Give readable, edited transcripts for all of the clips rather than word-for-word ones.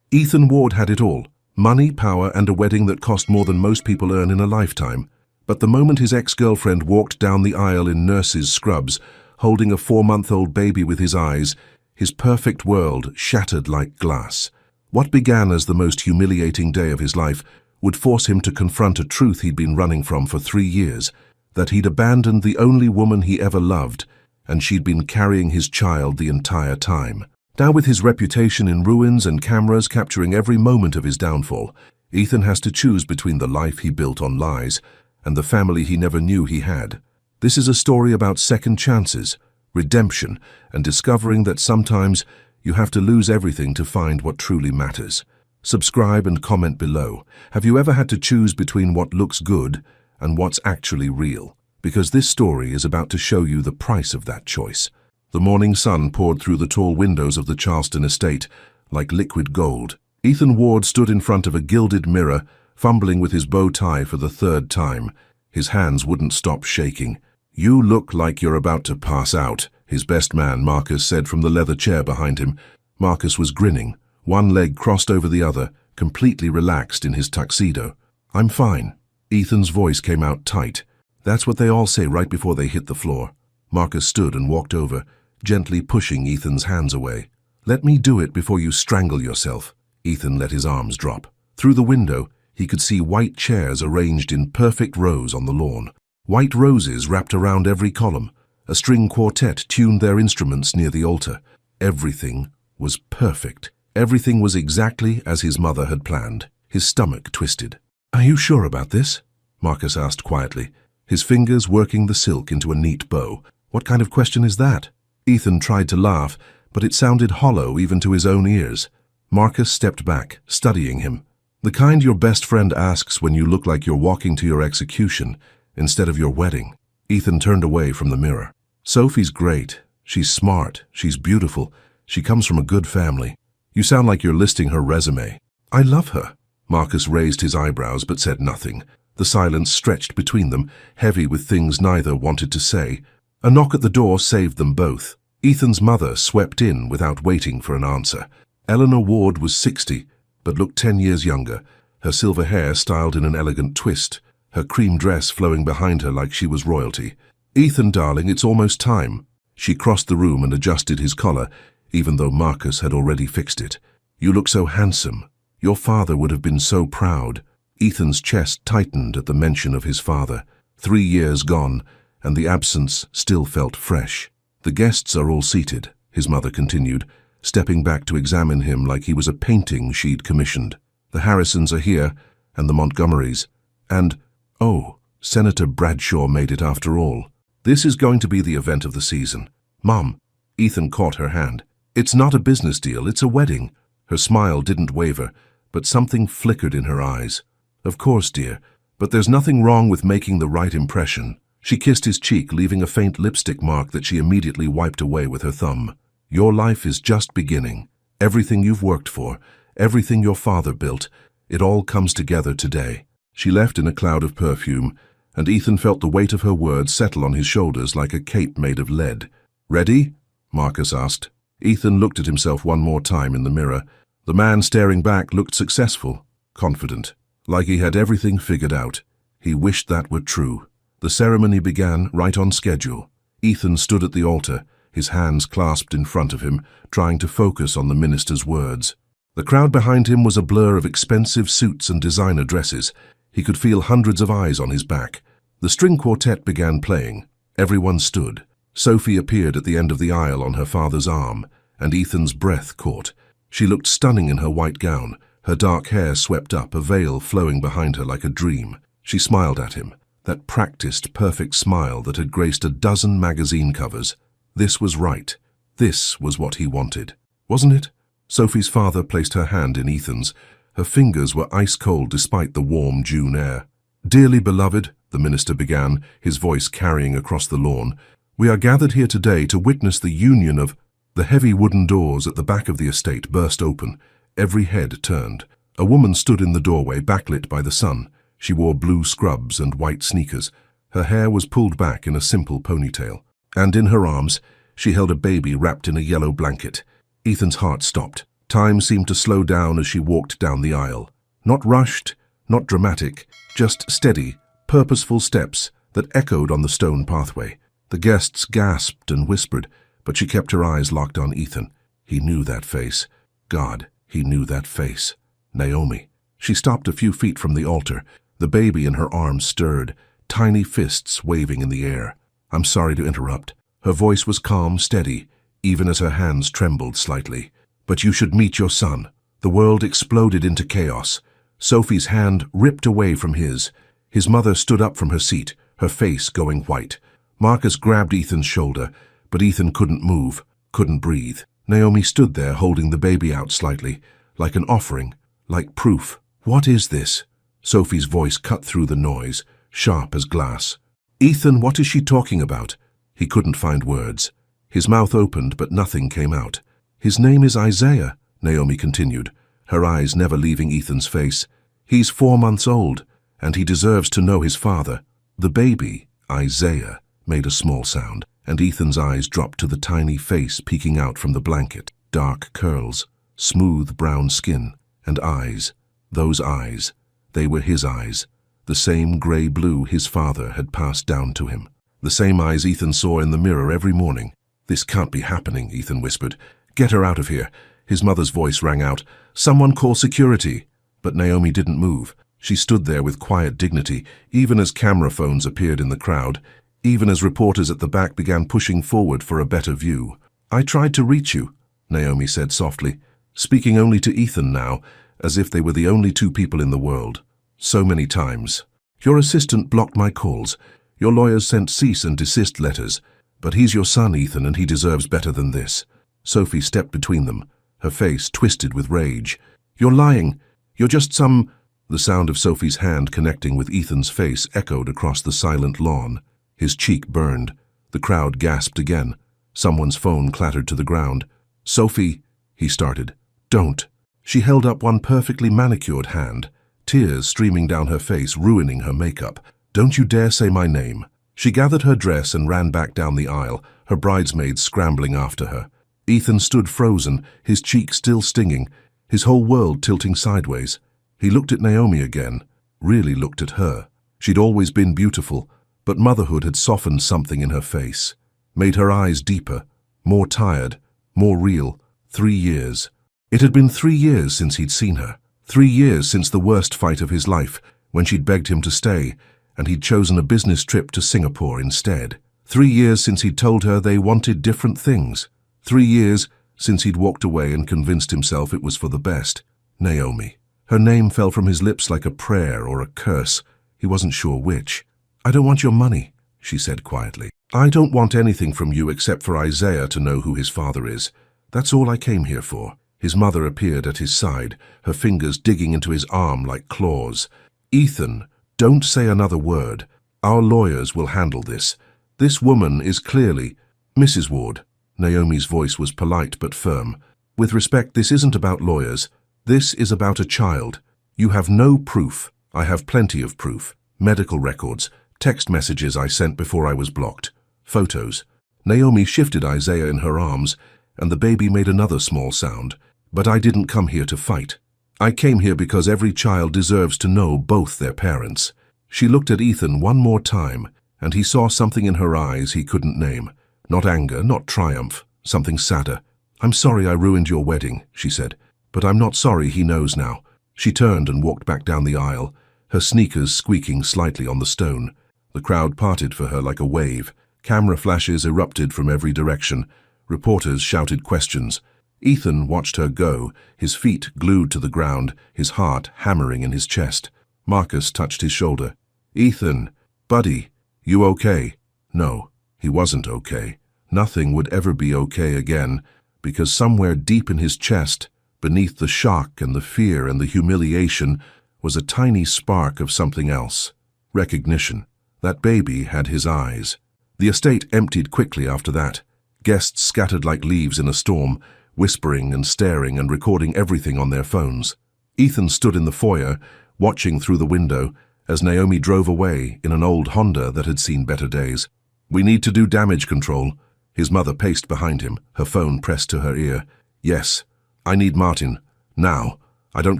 Ethan Ward had it all: money, power, and a wedding that cost more than most people earn in a lifetime. But the moment his ex-girlfriend walked down the aisle in nurse's scrubs, holding a 4-month-old baby with his eyes, his perfect world shattered like glass. What began as the most humiliating day of his life would force him to confront a truth he'd been running from for 3 years, that he'd abandoned the only woman he ever loved, and she'd been carrying his child the entire time. Now, with his reputation in ruins and cameras capturing every moment of his downfall, Ethan has to choose between the life he built on lies and the family he never knew he had. This is a story about second chances, redemption, and discovering that sometimes you have to lose everything to find what truly matters. Subscribe and comment below. Have you ever had to choose between what looks good and what's actually real? Because this story is about to show you the price of that choice. The morning sun poured through the tall windows of the Charleston estate like liquid gold. Ethan Ward stood in front of a gilded mirror, fumbling with his bow tie for the 3rd time. His hands wouldn't stop shaking. "You look like you're about to pass out," his best man Marcus said from the leather chair behind him. Marcus was grinning, one leg crossed over the other, completely relaxed in his tuxedo. "I'm fine." Ethan's voice came out tight. "That's what they all say right before they hit the floor." Marcus stood and walked over, gently pushing Ethan's hands away. "Let me do it before you strangle yourself." Ethan let his arms drop. Through the window, he could see white chairs arranged in perfect rows on the lawn. White roses wrapped around every column. A string quartet tuned their instruments near the altar. Everything was perfect. Everything was exactly as his mother had planned. His stomach twisted. "Are you sure about this?" Marcus asked quietly, his fingers working the silk into a neat bow. "What kind of question is that?" Ethan tried to laugh, but it sounded hollow even to his own ears. Marcus stepped back, studying him. "The kind your best friend asks when you look like you're walking to your execution instead of your wedding." Ethan turned away from the mirror. "Sophie's great. She's smart. She's beautiful. She comes from a good family. You sound like you're listing her resume." "I love her." Marcus raised his eyebrows but said nothing. The silence stretched between them, heavy with things neither wanted to say. A knock at the door saved them both. Ethan's mother swept in without waiting for an answer. Eleanor Ward was 60, but looked 10 years younger, her silver hair styled in an elegant twist, her cream dress flowing behind her like she was royalty. "Ethan, darling, it's almost time." She crossed the room and adjusted his collar, even though Marcus had already fixed it. "You look so handsome. Your father would have been so proud." Ethan's chest tightened at the mention of his father. 3 years gone, and the absence still felt fresh. "The guests are all seated," his mother continued, stepping back to examine him like he was a painting she'd commissioned. "The Harrisons are here, and the Montgomerys. And, oh, Senator Bradshaw made it after all. This is going to be the event of the season." "Mom," Ethan caught her hand. "It's not a business deal, it's a wedding." Her smile didn't waver, but something flickered in her eyes. "Of course, dear, but there's nothing wrong with making the right impression." She kissed his cheek, leaving a faint lipstick mark that she immediately wiped away with her thumb. "Your life is just beginning. Everything you've worked for, everything your father built, it all comes together today." She left in a cloud of perfume, and Ethan felt the weight of her words settle on his shoulders like a cape made of lead. "Ready?" Marcus asked. Ethan looked at himself one more time in the mirror. The man staring back looked successful, confident, like he had everything figured out. He wished that were true. The ceremony began right on schedule. Ethan stood at the altar, his hands clasped in front of him, trying to focus on the minister's words. The crowd behind him was a blur of expensive suits and designer dresses. He could feel hundreds of eyes on his back. The string quartet began playing. Everyone stood. Sophie appeared at the end of the aisle on her father's arm, and Ethan's breath caught. She looked stunning in her white gown, her dark hair swept up, a veil flowing behind her like a dream. She smiled at him, that practiced, perfect smile that had graced a dozen magazine covers. This was right. This was what he wanted. Wasn't it? Sophie's father placed her hand in Ethan's. Her fingers were ice-cold despite the warm June air. "Dearly beloved," the minister began, his voice carrying across the lawn, "we are gathered here today to witness the union of—" The heavy wooden doors at the back of the estate burst open. Every head turned. A woman stood in the doorway, backlit by the sun. She wore blue scrubs and white sneakers. Her hair was pulled back in a simple ponytail. And in her arms, she held a baby wrapped in a yellow blanket. Ethan's heart stopped. Time seemed to slow down as she walked down the aisle. Not rushed, not dramatic, just steady, purposeful steps that echoed on the stone pathway. The guests gasped and whispered, but she kept her eyes locked on Ethan. He knew that face. God, he knew that face. Naomi. She stopped a few feet from the altar. The baby in her arms stirred, tiny fists waving in the air. "I'm sorry to interrupt." Her voice was calm, steady, even as her hands trembled slightly. "But you should meet your son." The world exploded into chaos. Sophie's hand ripped away from his. His mother stood up from her seat, her face going white. Marcus grabbed Ethan's shoulder, but Ethan couldn't move, couldn't breathe. Naomi stood there holding the baby out slightly, like an offering, like proof. "What is this?" Sophie's voice cut through the noise, sharp as glass. "Ethan, what is she talking about?" He couldn't find words. His mouth opened, but nothing came out. "His name is Isaiah," Naomi continued, her eyes never leaving Ethan's face. "He's 4 months old, and he deserves to know his father." The baby, Isaiah, made a small sound, and Ethan's eyes dropped to the tiny face peeking out from the blanket. Dark curls, smooth brown skin, and eyes. Those eyes. They were his eyes. The same grey-blue his father had passed down to him. The same eyes Ethan saw in the mirror every morning. "This can't be happening," Ethan whispered. "Get her out of here." His mother's voice rang out. "Someone call security." But Naomi didn't move. She stood there with quiet dignity, even as camera phones appeared in the crowd, even as reporters at the back began pushing forward for a better view. "I tried to reach you," Naomi said softly, speaking only to Ethan now, as if they were the only two people in the world. "So many times. Your assistant blocked my calls. Your lawyers sent cease and desist letters. But he's your son, Ethan, and he deserves better than this." Sophie stepped between them, her face twisted with rage. "You're lying. You're just some—" The sound of Sophie's hand connecting with Ethan's face echoed across the silent lawn. His cheek burned. The crowd gasped again. Someone's phone clattered to the ground. "Sophie," he started. "Don't." She held up one perfectly manicured hand, tears streaming down her face, ruining her makeup. "Don't you dare say my name." She gathered her dress and ran back down the aisle, her bridesmaids scrambling after her. Ethan stood frozen, his cheek still stinging, his whole world tilting sideways. He looked at Naomi again, really looked at her. She'd always been beautiful, but motherhood had softened something in her face, made her eyes deeper, more tired, more real. 3 years. It had been 3 years since he'd seen her. 3 years since the worst fight of his life, when she'd begged him to stay, and he'd chosen a business trip to Singapore instead. 3 years since he'd told her they wanted different things. 3 years since he'd walked away and convinced himself it was for the best. Naomi. Her name fell from his lips like a prayer or a curse. He wasn't sure which. "I don't want your money," she said quietly. "I don't want anything from you except for Isaiah to know who his father is. That's all I came here for." His mother appeared at his side, her fingers digging into his arm like claws. "Ethan, don't say another word. Our lawyers will handle this. This woman is clearly—" "Mrs. Ward." Naomi's voice was polite but firm. "With respect, this isn't about lawyers. This is about a child. You have no proof. I have plenty of proof. Medical records, text messages I sent before I was blocked, photos." Naomi shifted Isaiah in her arms, and the baby made another small sound. "But I didn't come here to fight. I came here because every child deserves to know both their parents." She looked at Ethan one more time, and he saw something in her eyes he couldn't name. Not anger, not triumph, something sadder. "I'm sorry I ruined your wedding," she said, "but I'm not sorry he knows now." She turned and walked back down the aisle, her sneakers squeaking slightly on the stone. The crowd parted for her like a wave. Camera flashes erupted from every direction. Reporters shouted questions. Ethan watched her go, his feet glued to the ground, his heart hammering in his chest. Marcus touched his shoulder. "Ethan, buddy, you okay?" No, he wasn't okay. Nothing would ever be okay again, because somewhere deep in his chest, beneath the shock and the fear and the humiliation, was a tiny spark of something else. Recognition. That baby had his eyes. The estate emptied quickly after that. Guests scattered like leaves in a storm, whispering and staring and recording everything on their phones. Ethan stood in the foyer, watching through the window, as Naomi drove away in an old Honda that had seen better days. "We need to do damage control." His mother paced behind him, her phone pressed to her ear. "Yes, I need Martin. Now. I don't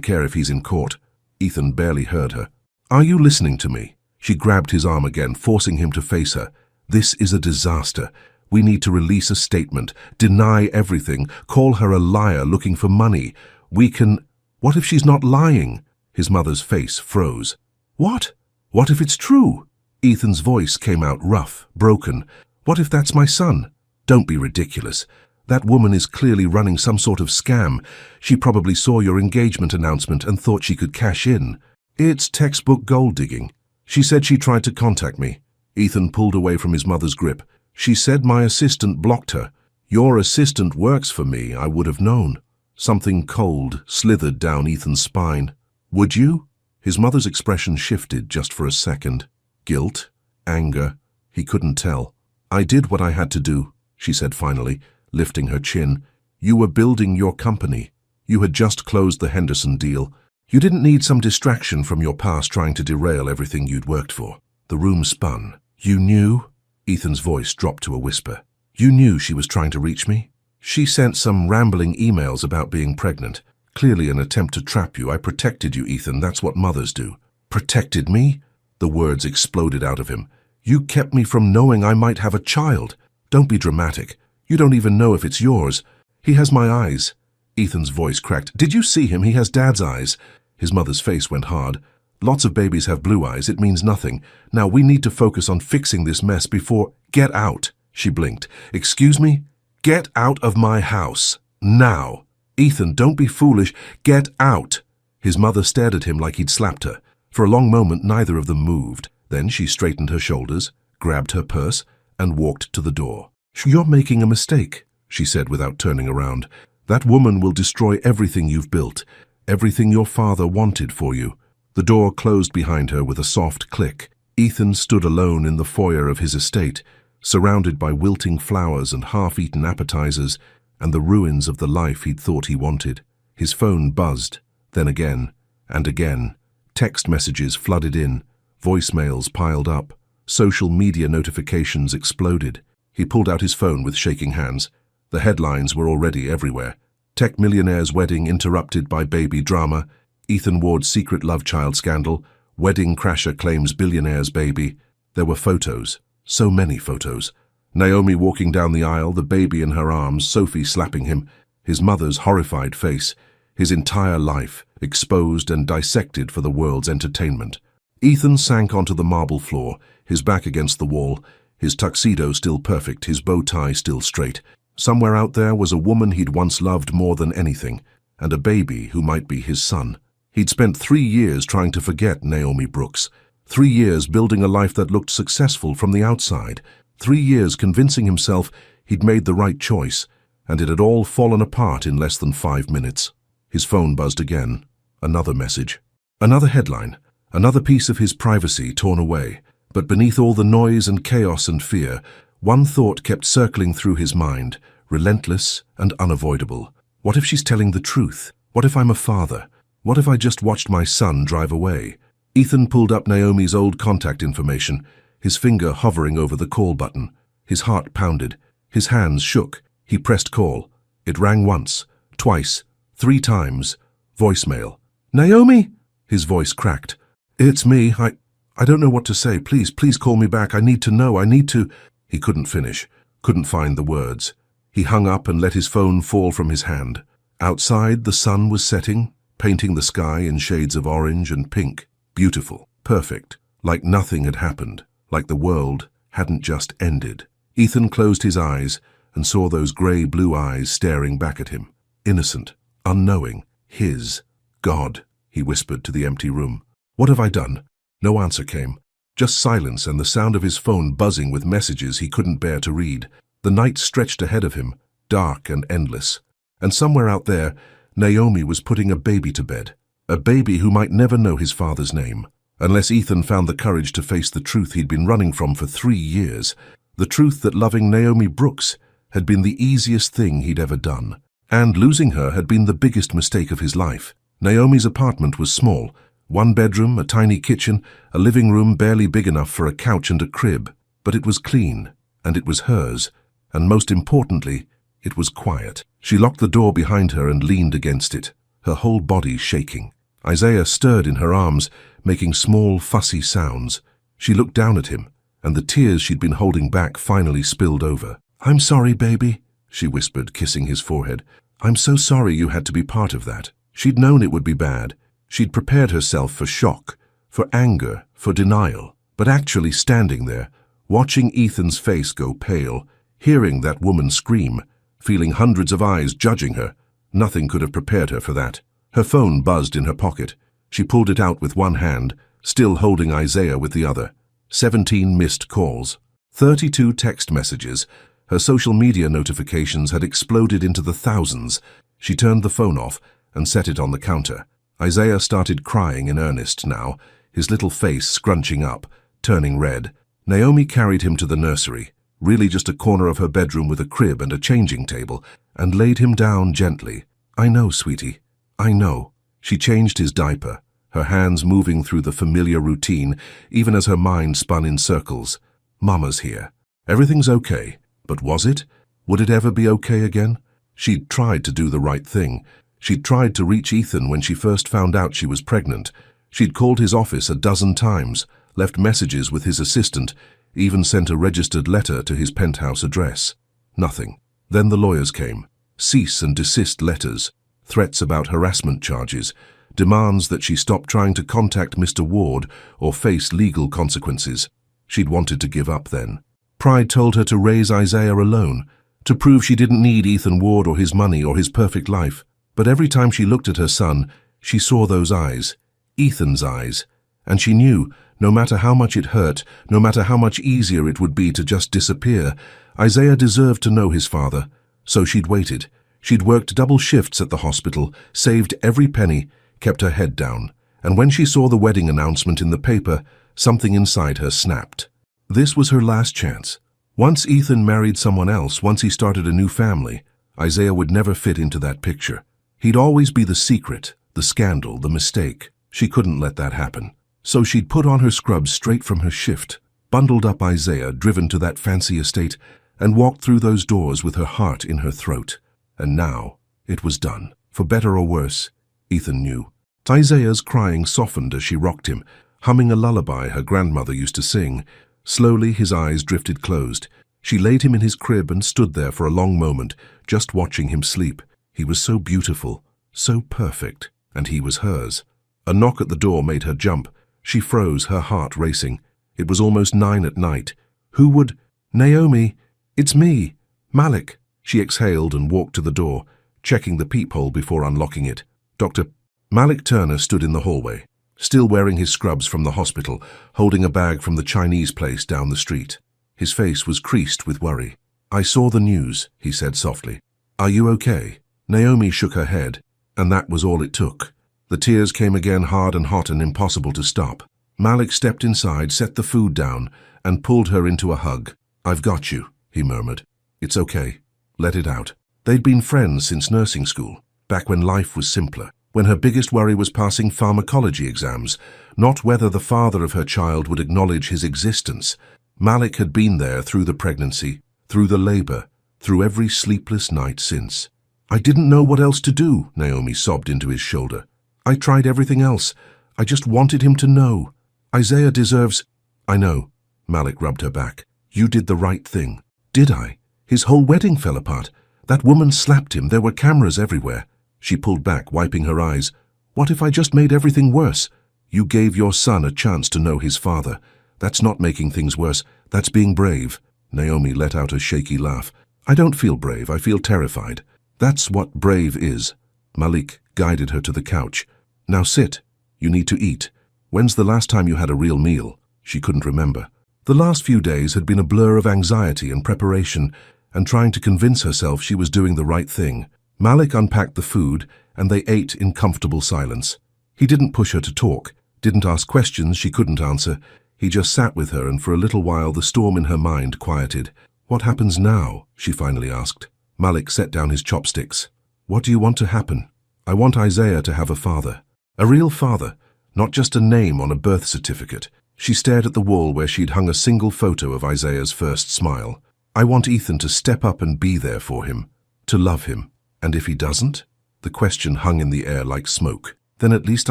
care if he's in court. Ethan barely heard her. Are you listening to me? She grabbed his arm again, forcing him to face her. This is a disaster. We need to release a statement, deny everything, call her a liar looking for money. We can... What if she's not lying? His mother's face froze. What? What if it's true? Ethan's voice came out rough, broken. What if that's my son? Don't be ridiculous. That woman is clearly running some sort of scam. She probably saw your engagement announcement and thought she could cash in. It's textbook gold digging. She said she tried to contact me. Ethan pulled away from his mother's grip. She said my assistant blocked her. Your assistant works for me, I would have known. Something cold slithered down Ethan's spine. Would you? His mother's expression shifted just for a second. Guilt? Anger? He couldn't tell. I did what I had to do, she said finally, lifting her chin. You were building your company. You had just closed the Henderson deal. You didn't need some distraction from your past trying to derail everything you'd worked for. The room spun. You knew? Ethan's voice dropped to a whisper. You knew she was trying to reach me? She sent some rambling emails about being pregnant. Clearly an attempt to trap you. I protected you, Ethan. That's what mothers do. Protected me? The words exploded out of him. You kept me from knowing I might have a child. Don't be dramatic. You don't even know if it's yours. He has my eyes. Ethan's voice cracked. Did you see him? He has Dad's eyes. His mother's face went hard. Lots of babies have blue eyes. It means nothing. Now we need to focus on fixing this mess before... Get out, she blinked. Excuse me? Get out of my house. Now. Ethan, don't be foolish. Get out. His mother stared at him like he'd slapped her. For a long moment, neither of them moved. Then she straightened her shoulders, grabbed her purse, and walked to the door. You're making a mistake, she said without turning around. That woman will destroy everything you've built, everything your father wanted for you. The door closed behind her with a soft click. Ethan stood alone in the foyer of his estate, surrounded by wilting flowers and half-eaten appetizers and the ruins of the life he'd thought he wanted. His phone buzzed, then again, and again. Text messages flooded in, voicemails piled up, social media notifications exploded. He pulled out his phone with shaking hands. The headlines were already everywhere. Tech millionaire's wedding interrupted by baby drama, Ethan Ward's secret love child scandal, wedding crasher claims billionaire's baby. There were photos, so many photos. Naomi walking down the aisle, the baby in her arms, Sophie slapping him, his mother's horrified face, his entire life exposed and dissected for the world's entertainment. Ethan sank onto the marble floor, his back against the wall, his tuxedo still perfect, his bow tie still straight. Somewhere out there was a woman he'd once loved more than anything, and a baby who might be his son. He'd spent 3 years trying to forget Naomi Brooks, 3 years building a life that looked successful from the outside, 3 years convincing himself he'd made the right choice, and it had all fallen apart in less than 5 minutes. His phone buzzed again. Another message. Another headline. Another piece of his privacy torn away. But beneath all the noise and chaos and fear, one thought kept circling through his mind, relentless and unavoidable. What if she's telling the truth? What if I'm a father? What if I just watched my son drive away? Ethan pulled up Naomi's old contact information, his finger hovering over the call button. His heart pounded. His hands shook. He pressed call. It rang once, twice, 3 times. Voicemail. Naomi? His voice cracked. It's me. I don't know what to say. Please call me back. I need to know. I need to... He couldn't finish, couldn't find the words. He hung up and let his phone fall from his hand. Outside, the sun was setting, painting the sky in shades of orange and pink. Beautiful, perfect, like nothing had happened, like the world hadn't just ended. Ethan closed his eyes and saw those grey-blue eyes staring back at him. Innocent, unknowing, his. God, he whispered to the empty room. What have I done? No answer came. Just silence and the sound of his phone buzzing with messages he couldn't bear to read. The night stretched ahead of him, dark and endless. And somewhere out there, Naomi was putting a baby to bed. A baby who might never know his father's name. Unless Ethan found the courage to face the truth he'd been running from for 3 years. The truth that loving Naomi Brooks had been the easiest thing he'd ever done. And losing her had been the biggest mistake of his life. Naomi's apartment was small. 1 bedroom, a tiny kitchen, a living room barely big enough for a couch and a crib. But it was clean, and it was hers. And most importantly, It was quiet. She locked the door behind her and leaned against it, her whole body shaking. Isaiah stirred in her arms, making small, fussy sounds. She looked down at him, and the tears she'd been holding back finally spilled over. "I'm sorry, baby," she whispered, kissing his forehead. "I'm so sorry you had to be part of that." She'd known it would be bad. She'd prepared herself for shock, for anger, for denial. But actually standing there, watching Ethan's face go pale, hearing that woman scream, feeling hundreds of eyes judging her, nothing could have prepared her for that. Her phone buzzed in her pocket. She pulled it out with one hand, still holding Isaiah with the other. 17 missed calls. 32 text messages. Her social media notifications had exploded into the thousands. She turned the phone off and set it on the counter. Isaiah started crying in earnest now, his little face scrunching up, turning red. Naomi carried him to the nursery, really just a corner of her bedroom with a crib and a changing table, and laid him down gently. "I know, sweetie. I know." She changed his diaper, her hands moving through the familiar routine, even as her mind spun in circles. "Mama's here. Everything's okay." But was it? Would it ever be okay again? She'd tried to do the right thing. She'd tried to reach Ethan when she first found out she was pregnant. She'd called his office a dozen times, left messages with his assistant, even sent a registered letter to his penthouse address. Nothing. Then the lawyers came. Cease and desist letters, threats about harassment charges, demands that she stop trying to contact Mr. Ward or face legal consequences. She'd wanted to give up then. Pride told her to raise Isaiah alone, to prove she didn't need Ethan Ward or his money or his perfect life. But every time she looked at her son, she saw those eyes, Ethan's eyes, and she knew, no matter how much it hurt, no matter how much easier it would be to just disappear, Isaiah deserved to know his father. So she'd waited. She'd worked double shifts at the hospital, saved every penny, kept her head down. And when she saw the wedding announcement in the paper, something inside her snapped. This was her last chance. Once Ethan married someone else, once he started a new family, Isaiah would never fit into that picture. He'd always be the secret, the scandal, the mistake. She couldn't let that happen. So she'd put on her scrubs straight from her shift, bundled up Isaiah, driven to that fancy estate, and walked through those doors with her heart in her throat. And now, it was done. For better or worse, Ethan knew. Isaiah's crying softened as she rocked him, humming a lullaby her grandmother used to sing. Slowly, his eyes drifted closed. She laid him in his crib and stood there for a long moment, just watching him sleep. He was so beautiful, so perfect, and he was hers. A knock at the door made her jump. She froze, her heart racing. It was almost 9 at night. Who would... "Naomi, it's me, Malik." She exhaled and walked to the door, checking the peephole before unlocking it. Dr. Malik Turner stood in the hallway, still wearing his scrubs from the hospital, holding a bag from the Chinese place down the street. His face was creased with worry. "I saw the news," he said softly. "Are you okay?" Naomi shook her head, and that was all it took. The tears came again, hard and hot and impossible to stop. Malik stepped inside, set the food down, and pulled her into a hug. "I've got you," he murmured. "It's okay. Let it out." They'd been friends since nursing school, back when life was simpler, when her biggest worry was passing pharmacology exams, not whether the father of her child would acknowledge his existence. Malik had been there through the pregnancy, through the labor, through every sleepless night since. "I didn't know what else to do," Naomi sobbed into his shoulder. "I tried everything else. I just wanted him to know. Isaiah deserves—" "I know," Malik rubbed her back. "You did the right thing." "Did I? His whole wedding fell apart. That woman slapped him. There were cameras everywhere." She pulled back, wiping her eyes. "What if I just made everything worse?" "You gave your son a chance to know his father. That's not making things worse. That's being brave." Naomi let out a shaky laugh. "I don't feel brave. I feel terrified. That's what brave is." Malik guided her to the couch. "Now sit. You need to eat. When's the last time you had a real meal?" She couldn't remember. The last few days had been a blur of anxiety and preparation, and trying to convince herself she was doing the right thing. Malik unpacked the food, and they ate in comfortable silence. He didn't push her to talk, didn't ask questions she couldn't answer. He just sat with her, and for a little while the storm in her mind quieted. "What happens now?" she finally asked. Malik set down his chopsticks. "What do you want to happen?" "I want Isaiah to have a father. A real father, not just a name on a birth certificate." She stared at the wall where she'd hung a single photo of Isaiah's first smile. "I want Ethan to step up and be there for him. To love him. And if he doesn't? The question hung in the air like smoke. Then at least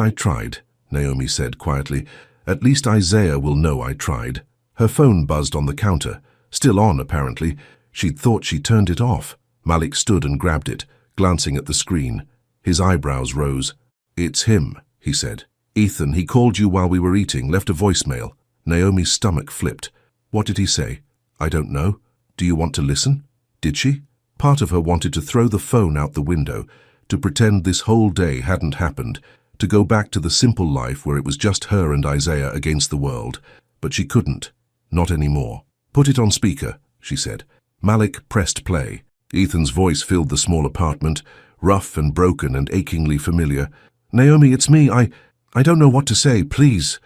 I tried, Naomi said quietly. At least Isaiah will know I tried. Her phone buzzed on the counter. Still on, apparently. She'd thought she turned it off. Malik stood and grabbed it, glancing at the screen. His eyebrows rose. It's him, he said. Ethan, he called you while we were eating, left a voicemail. Naomi's stomach flipped. What did he say? I don't know. Do you want to listen? Did she? Part of her wanted to throw the phone out the window, to pretend this whole day hadn't happened, to go back to the simple life where it was just her and Isaiah against the world. But she couldn't. Not anymore. Put it on speaker, she said. Malik pressed play. Ethan's voice filled the small apartment, rough and broken and achingly familiar. Naomi, it's me. I don't know what to say. Please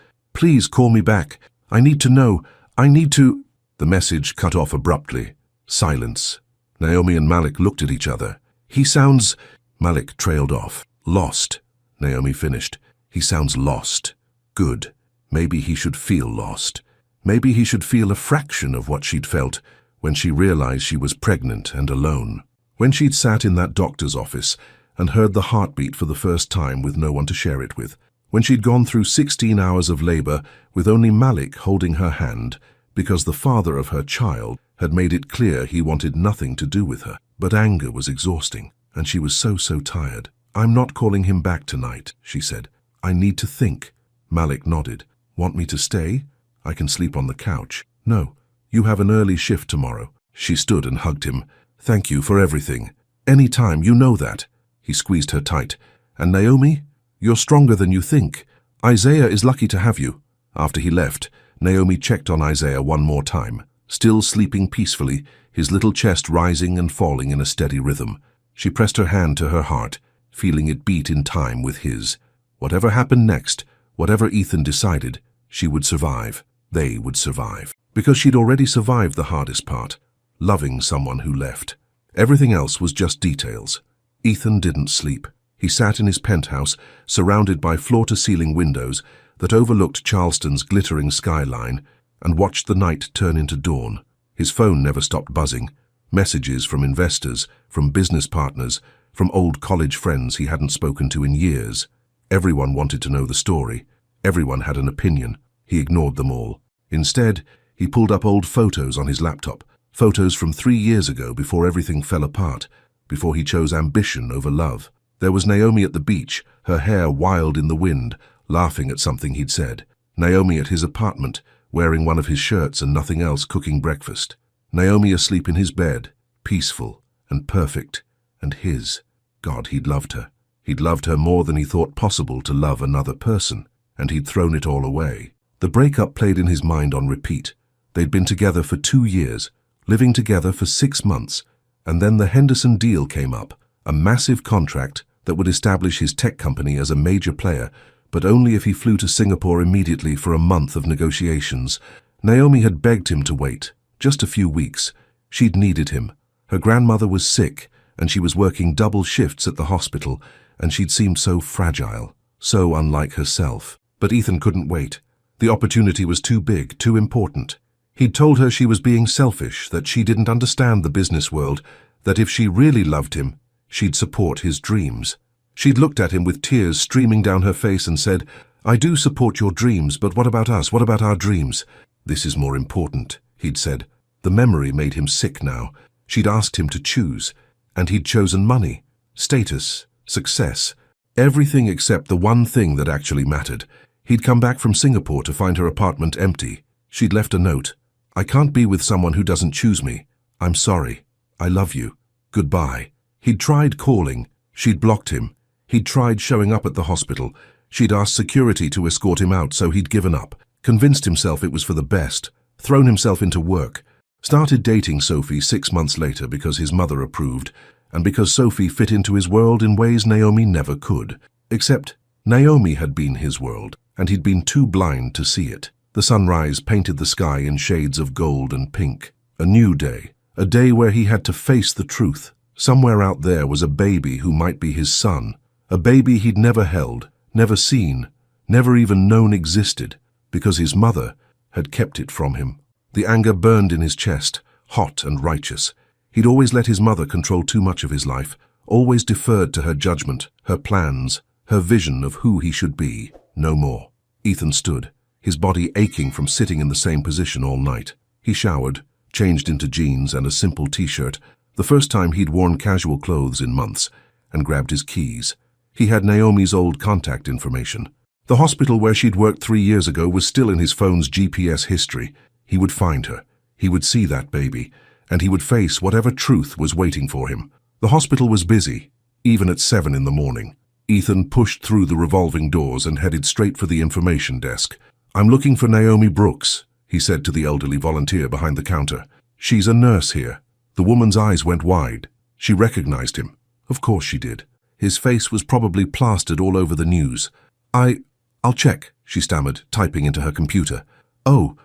call me back. I need to know. I need to... The message cut off abruptly. Silence. Naomi and Malik looked at each other. He sounds... Malik trailed off. Lost, Naomi finished. He sounds lost. Good. Maybe he should feel lost. Maybe he should feel a fraction of what she'd felt when she realized she was pregnant and alone. When she'd sat in that doctor's office and heard the heartbeat for the first time with no one to share it with. When she'd gone through 16 hours of labor with only Malik holding her hand because the father of her child had made it clear he wanted nothing to do with her. But anger was exhausting, and she was so tired. I'm not calling him back tonight, she said. I need to think. Malik nodded. Want me to stay? I can sleep on the couch. No, you have an early shift tomorrow. She stood and hugged him. Thank you for everything. Any time, you know that. He squeezed her tight. And Naomi, you're stronger than you think. Isaiah is lucky to have you. After he left, Naomi checked on Isaiah one more time. Still sleeping peacefully, his little chest rising and falling in a steady rhythm. She pressed her hand to her heart, feeling it beat in time with his. Whatever happened next, whatever Ethan decided, she would survive. They would survive. Because she'd already survived the hardest part, loving someone who left. Everything else was just details. Ethan didn't sleep. He sat in his penthouse, surrounded by floor-to-ceiling windows that overlooked Charleston's glittering skyline, and watched the night turn into dawn. His phone never stopped buzzing. Messages from investors, from business partners, from old college friends he hadn't spoken to in years. Everyone wanted to know the story. Everyone had an opinion. He ignored them all. Instead, he pulled up old photos on his laptop, photos from 3 years ago before everything fell apart, before he chose ambition over love. There was Naomi at the beach, her hair wild in the wind, laughing at something he'd said. Naomi at his apartment, wearing one of his shirts and nothing else, cooking breakfast. Naomi asleep in his bed, peaceful and perfect, and his. God, he'd loved her. He'd loved her more than he thought possible to love another person, and he'd thrown it all away. The breakup played in his mind on repeat. They'd been together for 2 years, living together for 6 months, and then the Henderson deal came up, a massive contract that would establish his tech company as a major player, but only if he flew to Singapore immediately for a month of negotiations. Naomi had begged him to wait, just a few weeks. She'd needed him. Her grandmother was sick, and she was working double shifts at the hospital, and she'd seemed so fragile, so unlike herself. But Ethan couldn't wait. The opportunity was too big, too important. He'd told her she was being selfish, that she didn't understand the business world, that if she really loved him, she'd support his dreams. She'd looked at him with tears streaming down her face and said, I do support your dreams, but what about us? What about our dreams? This is more important, he'd said. The memory made him sick now. She'd asked him to choose, and he'd chosen money, status, success, everything except the one thing that actually mattered. He'd come back from Singapore to find her apartment empty. She'd left a note. I can't be with someone who doesn't choose me. I'm sorry. I love you. Goodbye. He'd tried calling. She'd blocked him. He'd tried showing up at the hospital. She'd asked security to escort him out, so he'd given up, convinced himself it was for the best, thrown himself into work, started dating Sophie 6 months later because his mother approved, and because Sophie fit into his world in ways Naomi never could. Except Naomi had been his world, and he'd been too blind to see it. The sunrise painted the sky in shades of gold and pink. A new day, a day where he had to face the truth. Somewhere out there was a baby who might be his son, a baby he'd never held, never seen, never even known existed, because his mother had kept it from him. The anger burned in his chest, hot and righteous. He'd always let his mother control too much of his life, always deferred to her judgment, her plans, her vision of who he should be. No more. Ethan stood, his body aching from sitting in the same position all night. He showered, changed into jeans and a simple t-shirt, the first time he'd worn casual clothes in months, and grabbed his keys. He had Naomi's old contact information. The hospital where she'd worked 3 years ago was still in his phone's GPS history. He would find her. He would see that baby, and he would face whatever truth was waiting for him. The hospital was busy, even at 7 in the morning. Ethan pushed through the revolving doors and headed straight for the information desk. "I'm looking for Naomi Brooks," he said to the elderly volunteer behind the counter. "She's a nurse here." The woman's eyes went wide. She recognized him. Of course she did. His face was probably plastered all over the news. I'll check," she stammered, typing into her computer. "Oh,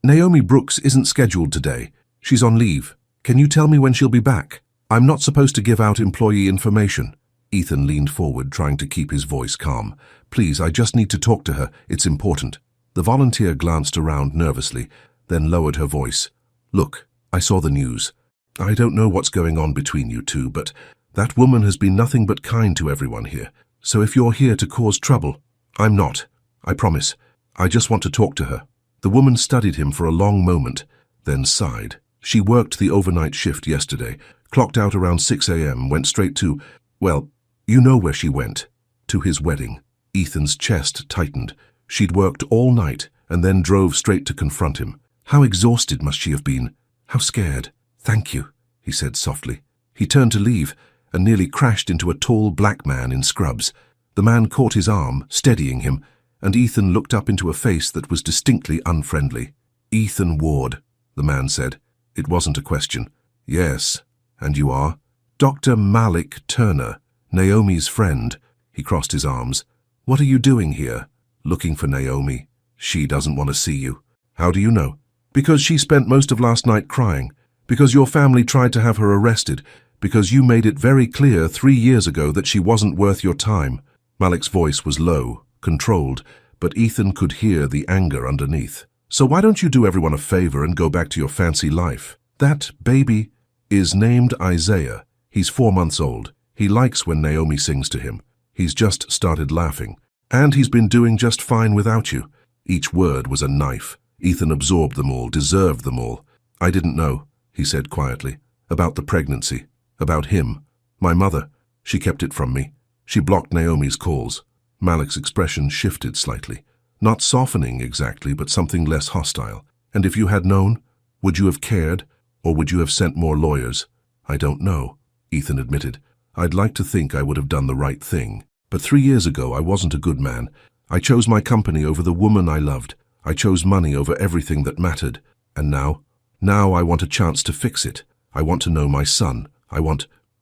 Naomi Brooks isn't scheduled today. She's on leave. Can you tell me when she'll be back? I'm not supposed to give out employee information." Ethan leaned forward, trying to keep his voice calm. "Please, I just need to talk to her. It's important." The volunteer glanced around nervously, then lowered her voice. "Look, I saw the news. I don't know what's going on between you two, but that woman has been nothing but kind to everyone here. So if you're here to cause trouble, I'm not. I promise. I just want to talk to her." The woman studied him for a long moment, then sighed. She worked the overnight shift yesterday, clocked out around 6 a.m., went straight to, well, you know where she went. To his wedding. Ethan's chest tightened. She'd worked all night and then drove straight to confront him. How exhausted must she have been? How scared? "Thank you," he said softly. He turned to leave and nearly crashed into a tall black man in scrubs. The man caught his arm, steadying him, and Ethan looked up into a face that was distinctly unfriendly. "Ethan Ward," the man said. It wasn't a question. "Yes, and you are?" "Dr. Malik Turner, Naomi's friend." He crossed his arms. "What are you doing here?" "Looking for Naomi. She doesn't want to see you." "How do you know?" "Because she spent most of last night crying. Because your family tried to have her arrested. Because you made it very clear 3 years ago that she wasn't worth your time." Malik's voice was low, controlled, but Ethan could hear the anger underneath. "So why don't you do everyone a favor and go back to your fancy life? That baby is named Isaiah. He's 4 months old. He likes when Naomi sings to him. He's just started laughing. And he's been doing just fine without you." Each word was a knife. Ethan absorbed them all, deserved them all. "I didn't know," he said quietly. "About the pregnancy. About him. My mother. She kept it from me. She blocked Naomi's calls." Malik's expression shifted slightly. Not softening exactly, but something less hostile. "And if you had known, would you have cared, or would you have sent more lawyers?" "I don't know," Ethan admitted. "I'd like to think I would have done the right thing. But 3 years ago I wasn't a good man. I chose my company over the woman I loved. I chose money over everything that mattered. And now I want a chance to fix it. I want to know my son.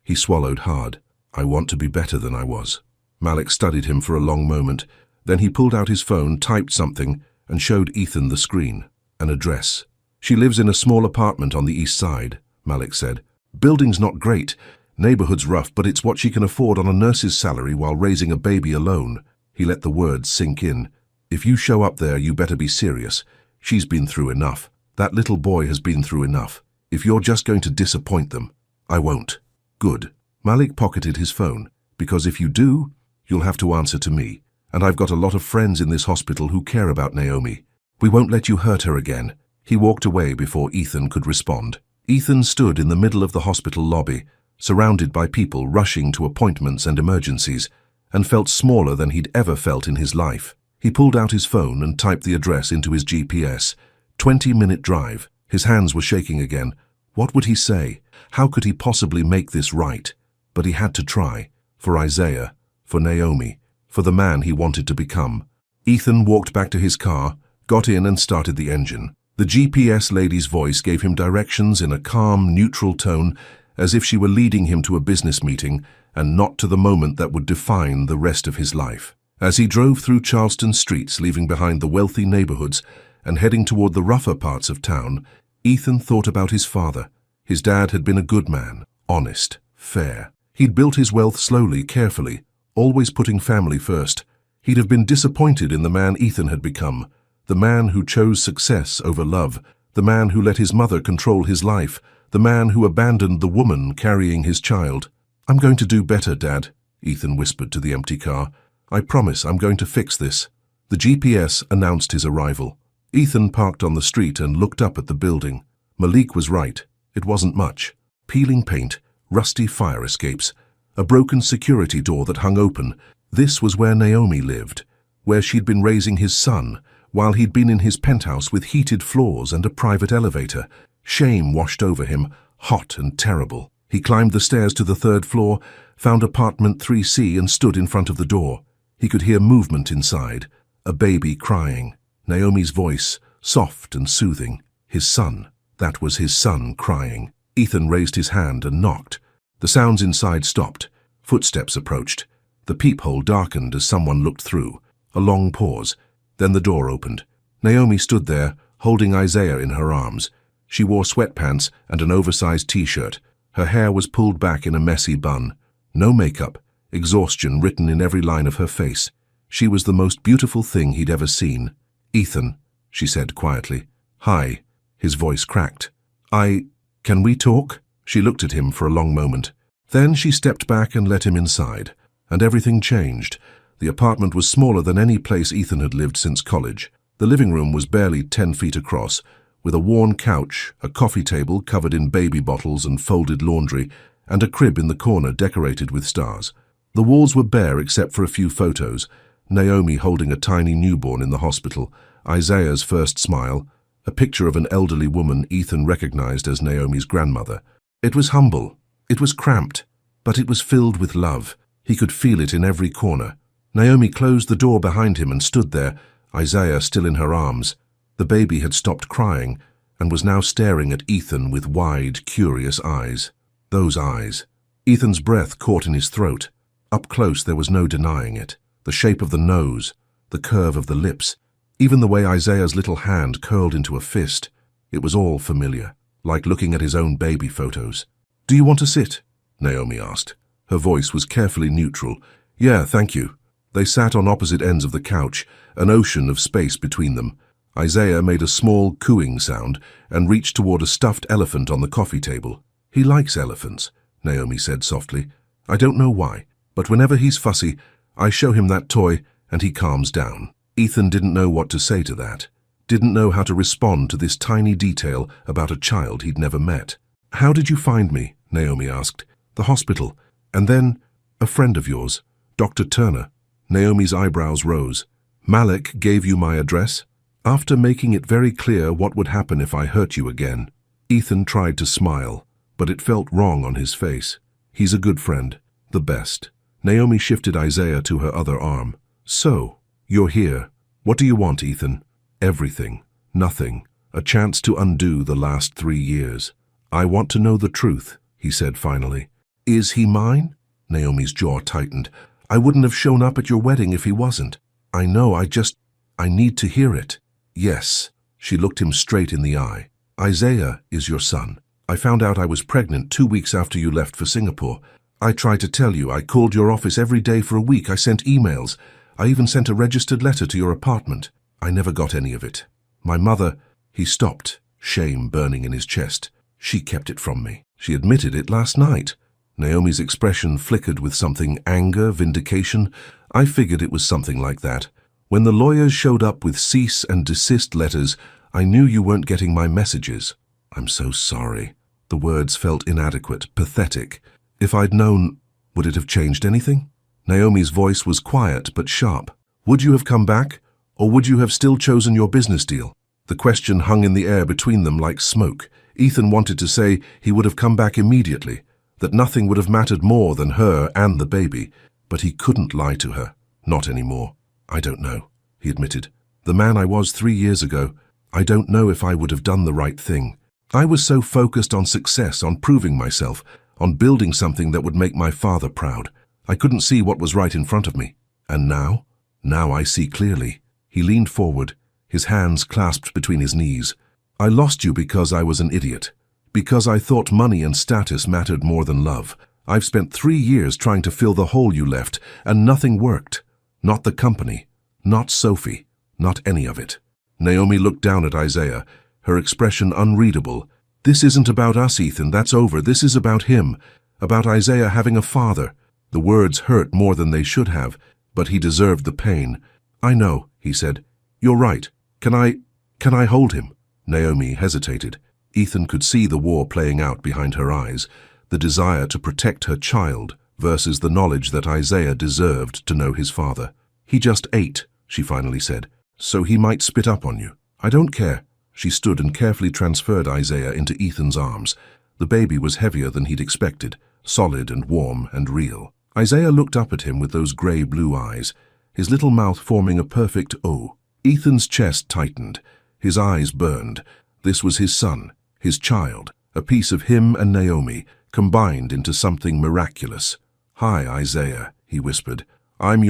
He swallowed hard. "I want to be better than I was." Malik studied him for a long moment. Then he pulled out his phone, typed something, and showed Ethan the screen. An address. "She lives in a small apartment on the east side," Malik said. "Building's not great. Neighborhood's rough, but it's what she can afford on a nurse's salary while raising a baby alone." He let the words sink in. "If you show up there, you better be serious. She's been through enough. That little boy has been through enough. If you're just going to disappoint them, I won't." "Good." Malik pocketed his phone. "Because if you do, you'll have to answer to me. And I've got a lot of friends in this hospital who care about Naomi. We won't let you hurt her again." He walked away before Ethan could respond. Ethan stood in the middle of the hospital lobby, surrounded by people rushing to appointments and emergencies, and felt smaller than he'd ever felt in his life. He pulled out his phone and typed the address into his GPS. 20-minute drive. His hands were shaking again. What would he say? How could he possibly make this right? But he had to try. For Isaiah, for Naomi, for the man he wanted to become. Ethan walked back to his car, got in and started the engine. The GPS lady's voice gave him directions in a calm, neutral tone, as if she were leading him to a business meeting and not to the moment that would define the rest of his life. As he drove through Charleston streets, leaving behind the wealthy neighborhoods and heading toward the rougher parts of town, Ethan thought about his father. His dad had been a good man, honest, fair. He'd built his wealth slowly, carefully, always putting family first. He'd have been disappointed in the man Ethan had become, the man who chose success over love, the man who let his mother control his life, the man who abandoned the woman carrying his child. "I'm going to do better, Dad," Ethan whispered to the empty car. "I promise I'm going to fix this." The GPS announced his arrival. Ethan parked on the street and looked up at the building. Malik was right. It wasn't much. Peeling paint, rusty fire escapes, a broken security door that hung open. This was where Naomi lived, where she'd been raising his son, while he'd been in his penthouse with heated floors and a private elevator. Shame washed over him, hot and terrible. He climbed the stairs to the third floor, found apartment 3C and stood in front of the door. He could hear movement inside, a baby crying. Naomi's voice, soft and soothing. His son. That was his son crying. Ethan raised his hand and knocked. The sounds inside stopped. Footsteps approached. The peephole darkened as someone looked through. A long pause. Then the door opened. Naomi stood there, holding Isaiah in her arms. She wore sweatpants and an oversized t-shirt. Her hair was pulled back in a messy bun. No makeup, exhaustion written in every line of her face. She was the most beautiful thing he'd ever seen. "Ethan," she said quietly. "Hi." His voice cracked. Can we talk?" She looked at him for a long moment. Then she stepped back and let him inside. And everything changed. The apartment was smaller than any place Ethan had lived since college. The living room was barely 10 feet across, with a worn couch, a coffee table covered in baby bottles and folded laundry, and a crib in the corner decorated with stars. The walls were bare except for a few photos, Naomi holding a tiny newborn in the hospital, Isaiah's first smile, a picture of an elderly woman Ethan recognized as Naomi's grandmother. It was humble, it was cramped, but it was filled with love. He could feel it in every corner. Naomi closed the door behind him and stood there, Isaiah still in her arms. The baby had stopped crying and was now staring at Ethan with wide, curious eyes. Those eyes. Ethan's breath caught in his throat. Up close there was no denying it. The shape of the nose, the curve of the lips, even the way Isaiah's little hand curled into a fist. It was all familiar, like looking at his own baby photos. "Do you want to sit?" Naomi asked. Her voice was carefully neutral. "Yeah, thank you." They sat on opposite ends of the couch, an ocean of space between them. Isaiah made a small cooing sound and reached toward a stuffed elephant on the coffee table. "He likes elephants," Naomi said softly. "I don't know why, but whenever he's fussy, I show him that toy and he calms down." Ethan didn't know what to say to that, didn't know how to respond to this tiny detail about a child he'd never met. "How did you find me?" Naomi asked. "The hospital. And then, a friend of yours, Dr. Turner." Naomi's eyebrows rose. "Malik gave you my address?" "After making it very clear what would happen if I hurt you again." Ethan tried to smile, but it felt wrong on his face. "He's a good friend. The best." Naomi shifted Isaiah to her other arm. "So, you're here. What do you want, Ethan?" "Everything. Nothing. A chance to undo the last 3 years. I want to know the truth," he said finally. "Is he mine?" Naomi's jaw tightened. "I wouldn't have shown up at your wedding if he wasn't." "I know, I need to hear it." "Yes." She looked him straight in the eye. "Isaiah is your son. I found out I was pregnant 2 weeks after you left for Singapore. I tried to tell you. I called your office every day for a week. I sent emails. I even sent a registered letter to your apartment. I never got any of it. My mother—" He stopped, shame burning in his chest. "She kept it from me. She admitted it last night." Naomi's expression flickered with something, anger, vindication. "I figured it was something like that. When the lawyers showed up with cease and desist letters, I knew you weren't getting my messages." "I'm so sorry." The words felt inadequate, pathetic. "If I'd known, would it have changed anything?" Naomi's voice was quiet but sharp. "Would you have come back, or would you have still chosen your business deal?" The question hung in the air between them like smoke. Ethan wanted to say he would have come back immediately, that nothing would have mattered more than her and the baby, but he couldn't lie to her. Not anymore. "I don't know," he admitted. "The man I was 3 years ago, I don't know if I would have done the right thing. I was so focused on success, on proving myself, on building something that would make my father proud. I couldn't see what was right in front of me. And now? Now I see clearly." He leaned forward, his hands clasped between his knees. "I lost you because I was an idiot. Because I thought money and status mattered more than love. I've spent 3 years trying to fill the hole you left, and nothing worked. Not the company, not Sophie, not any of it." Naomi looked down at Isaiah, her expression unreadable. This isn't about us, Ethan. That's over. This is about him. About Isaiah having a father. The words hurt more than they should have, but he deserved the pain. I know, he said. You're right. Can I hold him? Naomi hesitated. Ethan could see the war playing out behind her eyes, the desire to protect her child versus the knowledge that Isaiah deserved to know his father. He just ate, she finally said, so he might spit up on you. I don't care. She stood and carefully transferred Isaiah into Ethan's arms. The baby was heavier than he'd expected, solid and warm and real. Isaiah looked up at him with those grey-blue eyes, his little mouth forming a perfect O. Ethan's chest tightened, his eyes burned. This was his son, his child, a piece of him and Naomi, combined into something miraculous. Hi, Isaiah, he whispered. I'm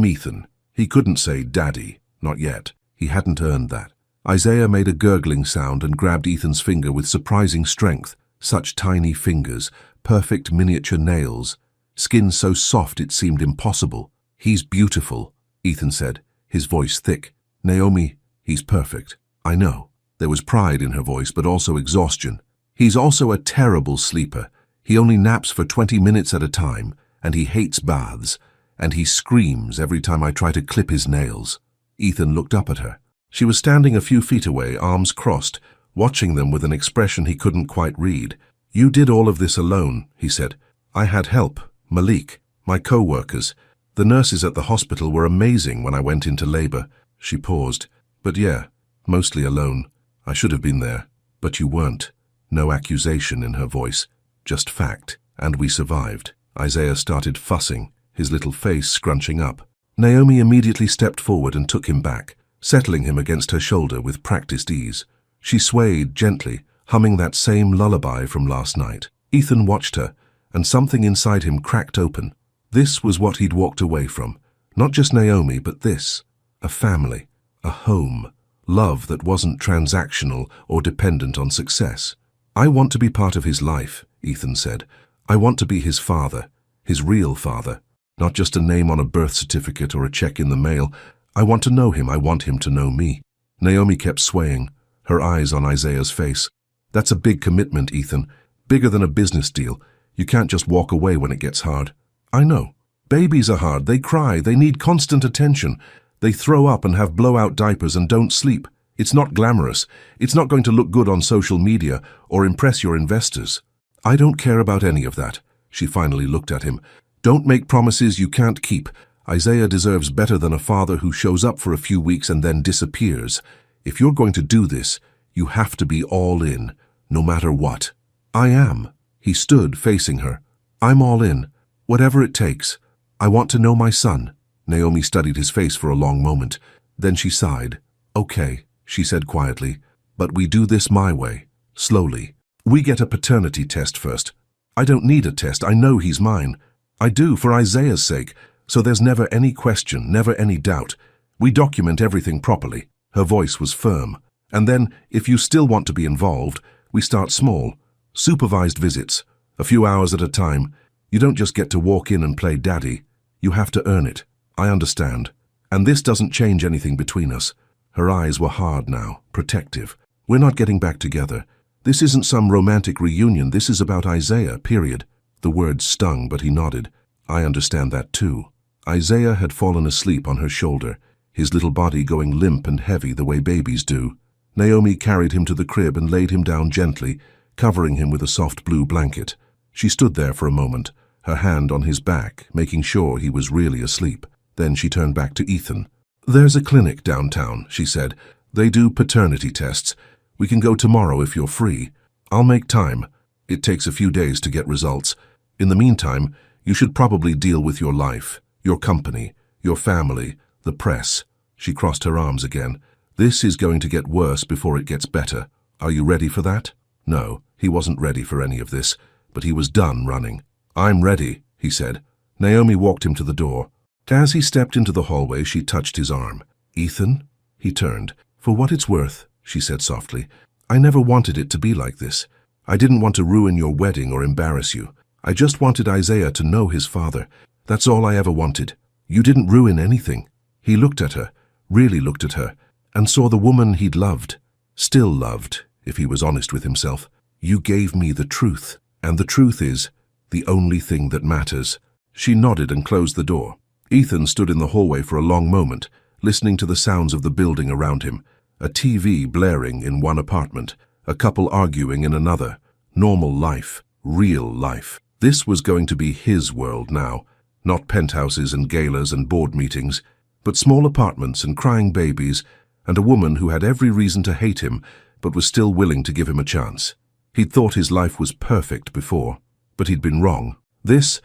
Ethan. He couldn't say Daddy, not yet. He hadn't earned that. Isaiah made a gurgling sound and grabbed Ethan's finger with surprising strength. Such tiny fingers, perfect miniature nails, skin so soft it seemed impossible. He's beautiful, Ethan said, his voice thick. Naomi, he's perfect. I know. There was pride in her voice, but also exhaustion. He's also a terrible sleeper. He only naps for 20 minutes at a time, and he hates baths, and he screams every time I try to clip his nails. Ethan looked up at her. She was standing a few feet away, arms crossed, watching them with an expression he couldn't quite read. You did all of this alone, he said. I had help. Malik, my co-workers. The nurses at the hospital were amazing when I went into labor. She paused. But yeah, mostly alone. I should have been there. But you weren't. No accusation in her voice. Just fact. And we survived. Isaiah started fussing, his little face scrunching up. Naomi immediately stepped forward and took him back, settling him against her shoulder with practiced ease. She swayed gently, humming that same lullaby from last night. Ethan watched her, and something inside him cracked open. This was what he'd walked away from. Not just Naomi, but this. A family. A home. Love that wasn't transactional or dependent on success. I want to be part of his life, Ethan said. I want to be his father, his real father. Not just a name on a birth certificate or a check in the mail. I want to know him. I want him to know me. Naomi kept swaying, her eyes on Isaiah's face. That's a big commitment, Ethan. Bigger than a business deal. You can't just walk away when it gets hard. I know. Babies are hard. They cry. They need constant attention. They throw up and have blowout diapers and don't sleep. It's not glamorous. It's not going to look good on social media or impress your investors. I don't care about any of that. She finally looked at him. Don't make promises you can't keep. Isaiah deserves better than a father who shows up for a few weeks and then disappears. If you're going to do this, you have to be all in, no matter what. I am. He stood facing her. I'm all in. Whatever it takes. I want to know my son. Naomi studied his face for a long moment. Then she sighed. Okay, she said quietly, but we do this my way, slowly. We get a paternity test first. I don't need a test. I know he's mine. I do, for Isaiah's sake, so there's never any question, never any doubt. We document everything properly. Her voice was firm. And then, if you still want to be involved, we start small. Supervised visits, a few hours at a time. You don't just get to walk in and play daddy. You have to earn it. I understand. And this doesn't change anything between us. Her eyes were hard now, protective. We're not getting back together. This isn't some romantic reunion. This is about Isaiah, period. The words stung, but he nodded. I understand that too. Isaiah had fallen asleep on her shoulder, his little body going limp and heavy the way babies do. Naomi carried him to the crib and laid him down gently, covering him with a soft blue blanket. She stood there for a moment, her hand on his back, making sure he was really asleep. Then she turned back to Ethan. There's a clinic downtown, she said. They do paternity tests. We can go tomorrow if you're free. I'll make time. It takes a few days to get results. In the meantime, you should probably deal with your life, your company, your family, the press. She crossed her arms again. This is going to get worse before it gets better. Are you ready for that? No, he wasn't ready for any of this, but he was done running. I'm ready, he said. Naomi walked him to the door. As he stepped into the hallway, she touched his arm. Ethan? He turned. For what it's worth, she said softly, I never wanted it to be like this. I didn't want to ruin your wedding or embarrass you. I just wanted Isaiah to know his father. That's all I ever wanted. You didn't ruin anything. He looked at her, really looked at her, and saw the woman he'd loved, still loved, if he was honest with himself. You gave me the truth, and the truth is the only thing that matters. She nodded and closed the door. Ethan stood in the hallway for a long moment, listening to the sounds of the building around him. A TV blaring in one apartment, a couple arguing in another. Normal life, real life. This was going to be his world now. Not penthouses and galas and board meetings, but small apartments and crying babies, and a woman who had every reason to hate him, but was still willing to give him a chance. He'd thought his life was perfect before, but he'd been wrong. This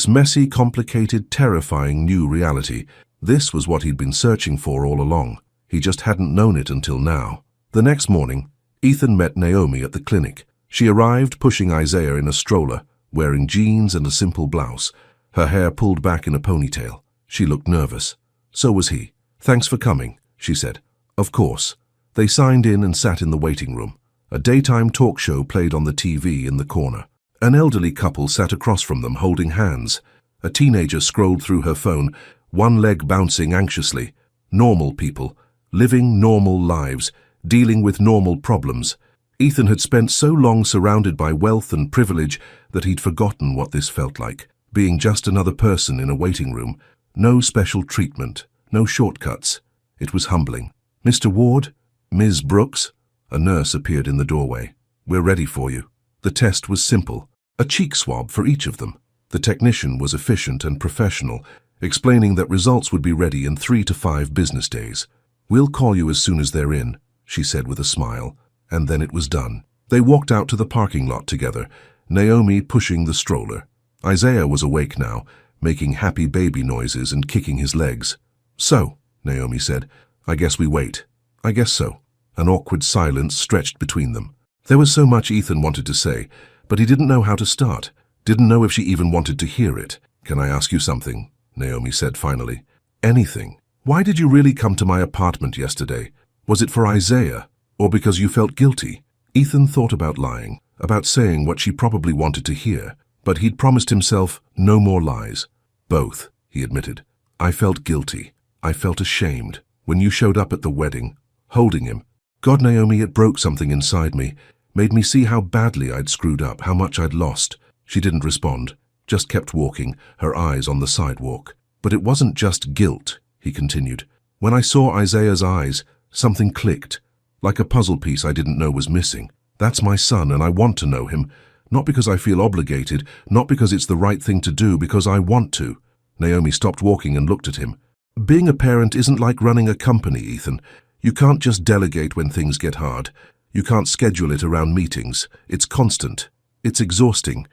messy, complicated, terrifying new reality, this was what he'd been searching for all along. He just hadn't known it until now. The next morning, Ethan met Naomi at the clinic. She arrived pushing Isaiah in a stroller, wearing jeans and a simple blouse, her hair pulled back in a ponytail. She looked nervous. So was he. "Thanks for coming," she said. "Of course." They signed in and sat in the waiting room. A daytime talk show played on the TV in the corner. An elderly couple sat across from them holding hands. A teenager scrolled through her phone, one leg bouncing anxiously. Normal people, living normal lives, dealing with normal problems. Ethan had spent so long surrounded by wealth and privilege that he'd forgotten what this felt like, being just another person in a waiting room. No special treatment, no shortcuts. It was humbling. "Mr. Ward? Ms. Brooks?" A nurse appeared in the doorway. "We're ready for you." The test was simple. A cheek swab for each of them. The technician was efficient and professional, explaining that results would be ready in 3 to 5 business days. "We'll call you as soon as they're in," she said with a smile, and then it was done. They walked out to the parking lot together, Naomi pushing the stroller. Isaiah was awake now, making happy baby noises and kicking his legs. "So," Naomi said, "I guess we wait." "I guess so." An awkward silence stretched between them. There was so much Ethan wanted to say, but he didn't know how to start, didn't know if she even wanted to hear it. "Can I ask you something?" Naomi said finally. "Anything. Why did you really come to my apartment yesterday? Was it for Isaiah, or because you felt guilty?" Ethan thought about lying, about saying what she probably wanted to hear, but he'd promised himself no more lies. "Both," he admitted. "I felt guilty. I felt ashamed. When you showed up at the wedding, holding him. God, Naomi, it broke something inside me, made me see how badly I'd screwed up, how much I'd lost." She didn't respond, just kept walking, her eyes on the sidewalk. "But it wasn't just guilt," he continued. "When I saw Isaiah's eyes, something clicked, like a puzzle piece I didn't know was missing. That's my son, and I want to know him. Not because I feel obligated, not because it's the right thing to do, because I want to." Naomi stopped walking and looked at him. "Being a parent isn't like running a company, Ethan. You can't just delegate when things get hard. You can't schedule it around meetings. It's constant. It's exhausting.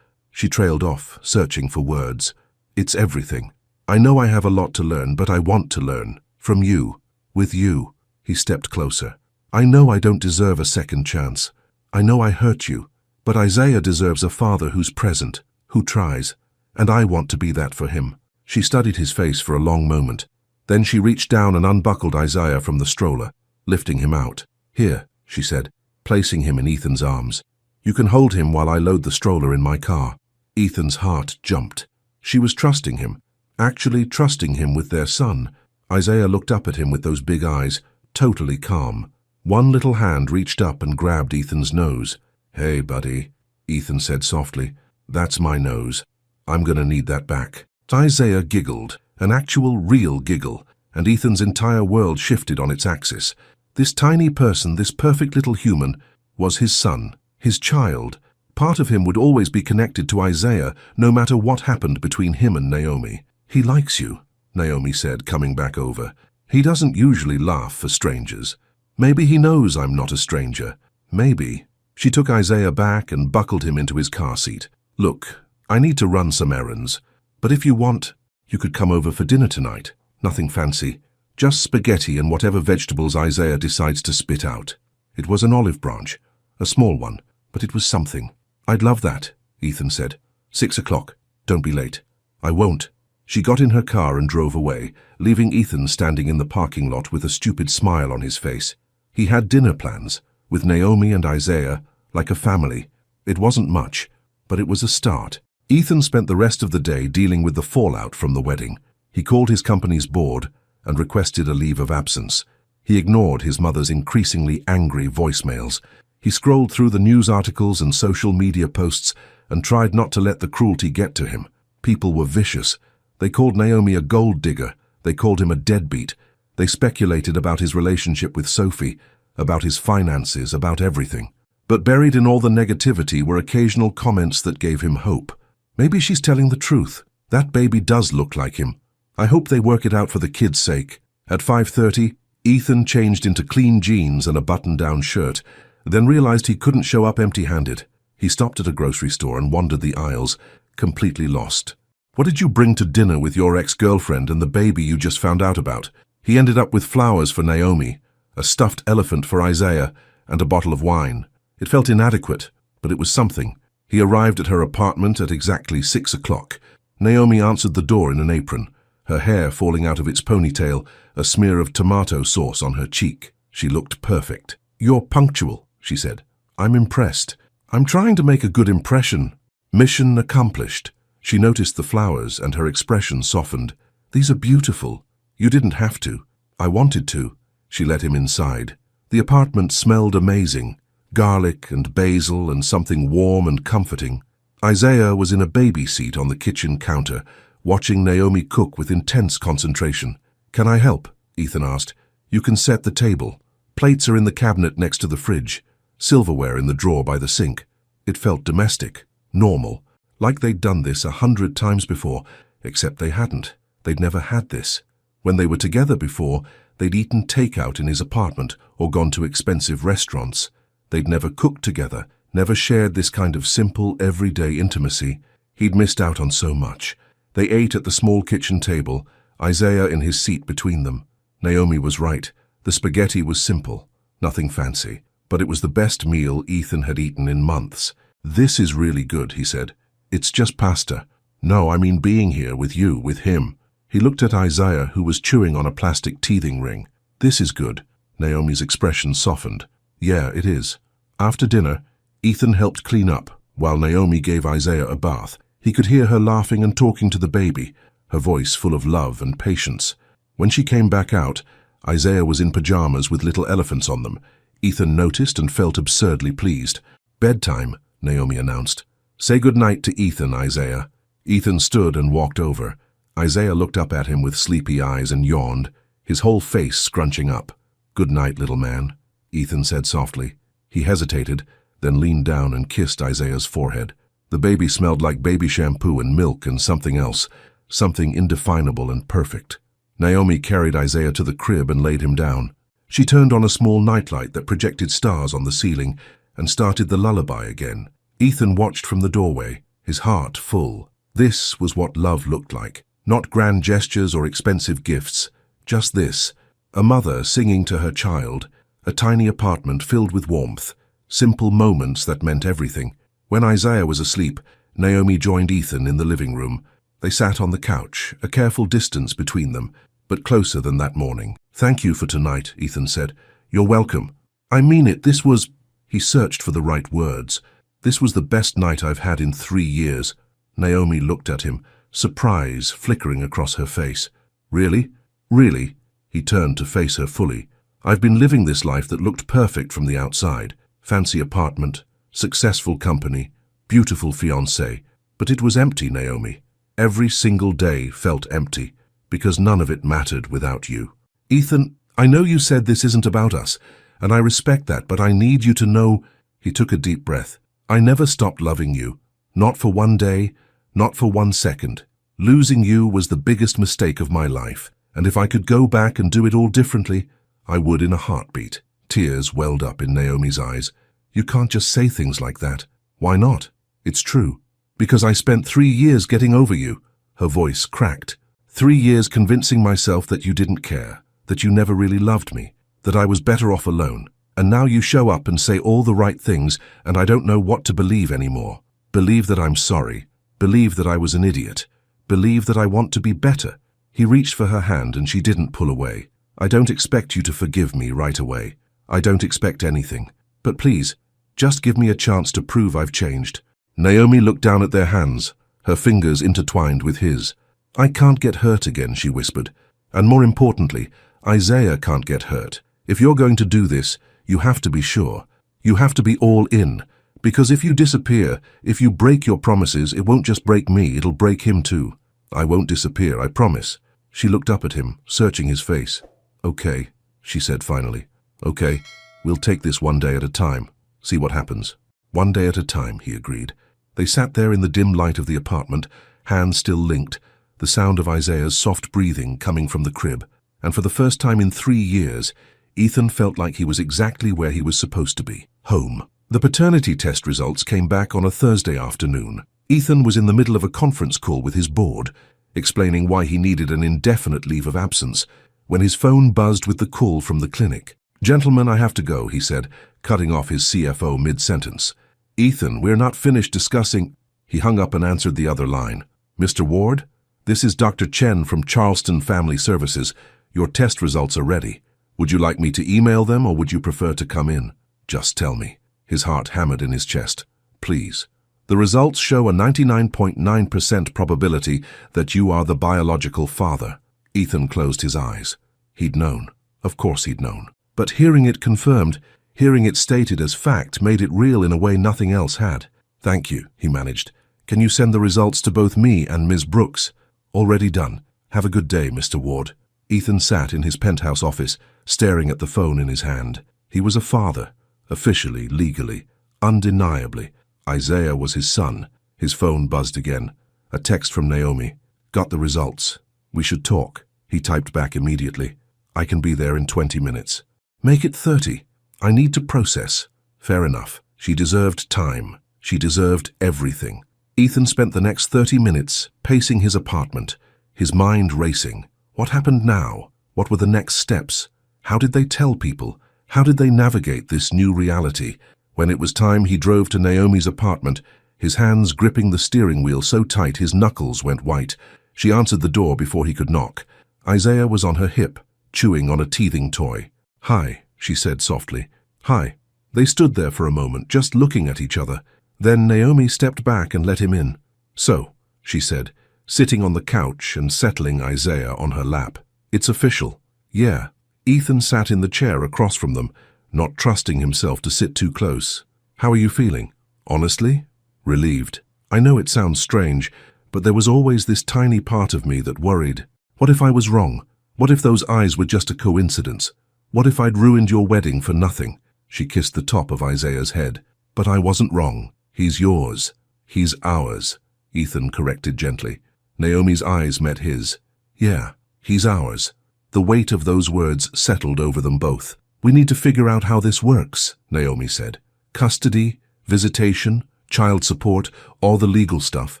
She trailed off, searching for words. "It's everything. I know I have a lot to learn, but I want to learn. From you. With you." He stepped closer. "I know I don't deserve a second chance. I know I hurt you. But Isaiah deserves a father who's present, who tries. And I want to be that for him." She studied his face for a long moment. Then she reached down and unbuckled Isaiah from the stroller, lifting him out. "Here," she said, placing him in Ethan's arms. "You can hold him while I load the stroller in my car." Ethan's heart jumped. She was trusting him, actually trusting him with their son. Isaiah looked up at him with those big eyes, totally calm. One little hand reached up and grabbed Ethan's nose. "Hey, buddy," Ethan said softly. "That's my nose. I'm gonna need that back." Isaiah giggled, an actual real giggle, and Ethan's entire world shifted on its axis. This tiny person, this perfect little human, was his son, his child. Part of him would always be connected to Isaiah, no matter what happened between him and Naomi. "He likes you," Naomi said, coming back over. "He doesn't usually laugh for strangers. Maybe he knows I'm not a stranger. Maybe." She took Isaiah back and buckled him into his car seat. "Look, I need to run some errands, but if you want, you could come over for dinner tonight. Nothing fancy. Just spaghetti and whatever vegetables Isaiah decides to spit out." It was an olive branch, a small one, but it was something. "I'd love that," Ethan said. 6 o'clock. Don't be late." "I won't." She got in her car and drove away, leaving Ethan standing in the parking lot with a stupid smile on his face. He had dinner plans, with Naomi and Isaiah, like a family. It wasn't much, but it was a start. Ethan spent the rest of the day dealing with the fallout from the wedding. He called his company's board and requested a leave of absence. He ignored his mother's increasingly angry voicemails. He scrolled through the news articles and social media posts and tried not to let the cruelty get to him. People were vicious. They called Naomi a gold digger. They called him a deadbeat. They speculated about his relationship with Sophie, about his finances, about everything. But buried in all the negativity were occasional comments that gave him hope. Maybe she's telling the truth. That baby does look like him. I hope they work it out for the kid's sake. At 5:30, Ethan changed into clean jeans and a button-down shirt, then realized he couldn't show up empty-handed. He stopped at a grocery store and wandered the aisles, completely lost. What did you bring to dinner with your ex-girlfriend and the baby you just found out about? He ended up with flowers for Naomi, a stuffed elephant for Isaiah, and a bottle of wine. It felt inadequate, but it was something. He arrived at her apartment at exactly 6 o'clock. Naomi answered the door in an apron, her hair falling out of its ponytail, a smear of tomato sauce on her cheek. She looked perfect. "You're punctual," she said. "I'm impressed. I'm trying to make a good impression." Mission accomplished. She noticed the flowers and her expression softened. "These are beautiful. You didn't have to. I wanted to." She let him inside. The apartment smelled amazing. Garlic and basil and something warm and comforting. Isaiah was in a baby seat on the kitchen counter, watching Naomi cook with intense concentration. "Can I help?" Ethan asked. "You can set the table. Plates are in the cabinet next to the fridge. Silverware in the drawer by the sink." It felt domestic, normal, like they'd done this 100 times before, except they hadn't. They'd never had this. When they were together before, they'd eaten takeout in his apartment or gone to expensive restaurants. They'd never cooked together, never shared this kind of simple, everyday intimacy. He'd missed out on so much. They ate at the small kitchen table, Isaiah in his seat between them. Naomi was right. The spaghetti was simple, nothing fancy, but it was the best meal Ethan had eaten in months. "This is really good," he said. "It's just pasta." "No, I mean being here with you, with him." He looked at Isaiah, who was chewing on a plastic teething ring. "This is good." Naomi's expression softened. "Yeah, it is." After dinner, Ethan helped clean up, while Naomi gave Isaiah a bath. He could hear her laughing and talking to the baby, her voice full of love and patience. When she came back out, Isaiah was in pajamas with little elephants on them. Ethan noticed and felt absurdly pleased. "Bedtime," Naomi announced. "Say good night to Ethan, Isaiah." Ethan stood and walked over. Isaiah looked up at him with sleepy eyes and yawned, his whole face scrunching up. "Good night, little man," Ethan said softly. He hesitated, then leaned down and kissed Isaiah's forehead. The baby smelled like baby shampoo and milk and something else, something indefinable and perfect. Naomi carried Isaiah to the crib and laid him down. She turned on a small nightlight that projected stars on the ceiling and started the lullaby again. Ethan watched from the doorway, his heart full. This was what love looked like. Not grand gestures or expensive gifts, just this. A mother singing to her child, a tiny apartment filled with warmth, simple moments that meant everything. When Isaiah was asleep, Naomi joined Ethan in the living room. They sat on the couch, a careful distance between them, but closer than that morning. "Thank you for tonight," Ethan said. "You're welcome." "I mean it, this was—" He searched for the right words. "This was the best night I've had in 3 years." Naomi looked at him, surprise flickering across her face. "Really? Really?" He turned to face her fully. "I've been living this life that looked perfect from the outside. Fancy apartment, successful company, beautiful fiancé. But it was empty, Naomi. Every single day felt empty, because none of it mattered without you." "Ethan, I know you said this isn't about us, and I respect that, but I need you to know—" He took a deep breath. "I never stopped loving you. Not for one day, not for 1 second. Losing you was the biggest mistake of my life, and if I could go back and do it all differently, I would in a heartbeat." Tears welled up in Naomi's eyes. "You can't just say things like that." "Why not? It's true. Because I spent 3 years getting over you." Her voice cracked. 3 years convincing myself that you didn't care, that you never really loved me, that I was better off alone. And now you show up and say all the right things, and I don't know what to believe anymore. Believe that I'm sorry. Believe that I was an idiot. Believe that I want to be better." He reached for her hand and she didn't pull away. "I don't expect you to forgive me right away. I don't expect anything. But please, just give me a chance to prove I've changed." Naomi looked down at their hands, her fingers intertwined with his. "I can't get hurt again," she whispered. "And more importantly, Isaiah can't get hurt. If you're going to do this, you have to be sure. You have to be all in. Because if you disappear, if you break your promises, it won't just break me, it'll break him too. I won't disappear, I promise. She looked up at him, searching his face. Okay, she said finally. Okay, we'll take this one day at a time. See what happens. One day at a time, he agreed. They sat there in the dim light of the apartment, hands still linked, the sound of Isaiah's soft breathing coming from the crib. And for the first time in 3 years, Ethan felt like he was exactly where he was supposed to be, home. The paternity test results came back on a Thursday afternoon. Ethan was in the middle of a conference call with his board, explaining why he needed an indefinite leave of absence, when his phone buzzed with the call from the clinic. "Gentlemen, I have to go," he said, cutting off his CFO mid-sentence. "Ethan, we're not finished discussing—" He hung up and answered the other line. "Mr. Ward, this is Dr. Chen from Charleston Family Services. Your test results are ready. Would you like me to email them or would you prefer to come in? Just tell me." His heart hammered in his chest. "Please. The results show a 99.9% probability that you are the biological father." Ethan closed his eyes. He'd known. Of course he'd known. But hearing it confirmed, hearing it stated as fact, made it real in a way nothing else had. "Thank you," he managed. "Can you send the results to both me and Ms. Brooks?" "Already done. Have a good day, Mr. Ward." Ethan sat in his penthouse office, staring at the phone in his hand. He was a father. Officially, legally, undeniably. Isaiah was his son. His phone buzzed again. A text from Naomi. "Got the results. We should talk." He typed back immediately. "I can be there in 20 minutes. "Make it 30. I need to process." Fair enough. She deserved time. She deserved everything. Ethan spent the next 30 minutes pacing his apartment, his mind racing. What happened now? What were the next steps? How did they tell people? How did they navigate this new reality? When it was time, he drove to Naomi's apartment, his hands gripping the steering wheel so tight his knuckles went white. She answered the door before he could knock. Isaiah was on her hip, chewing on a teething toy. "Hi," she said softly. "Hi." They stood there for a moment, just looking at each other. Then Naomi stepped back and let him in. "So," she said, sitting on the couch and settling Isaiah on her lap. "It's official." "Yeah." Ethan sat in the chair across from them, not trusting himself to sit too close. "How are you feeling?" "Honestly?" "Relieved. I know it sounds strange, but there was always this tiny part of me that worried. What if I was wrong? What if those eyes were just a coincidence? What if I'd ruined your wedding for nothing?" She kissed the top of Isaiah's head. "But I wasn't wrong. He's yours. He's ours," Ethan corrected gently. Naomi's eyes met his. "Yeah, he's ours." The weight of those words settled over them both. "We need to figure out how this works," Naomi said. "Custody, visitation, child support, all the legal stuff.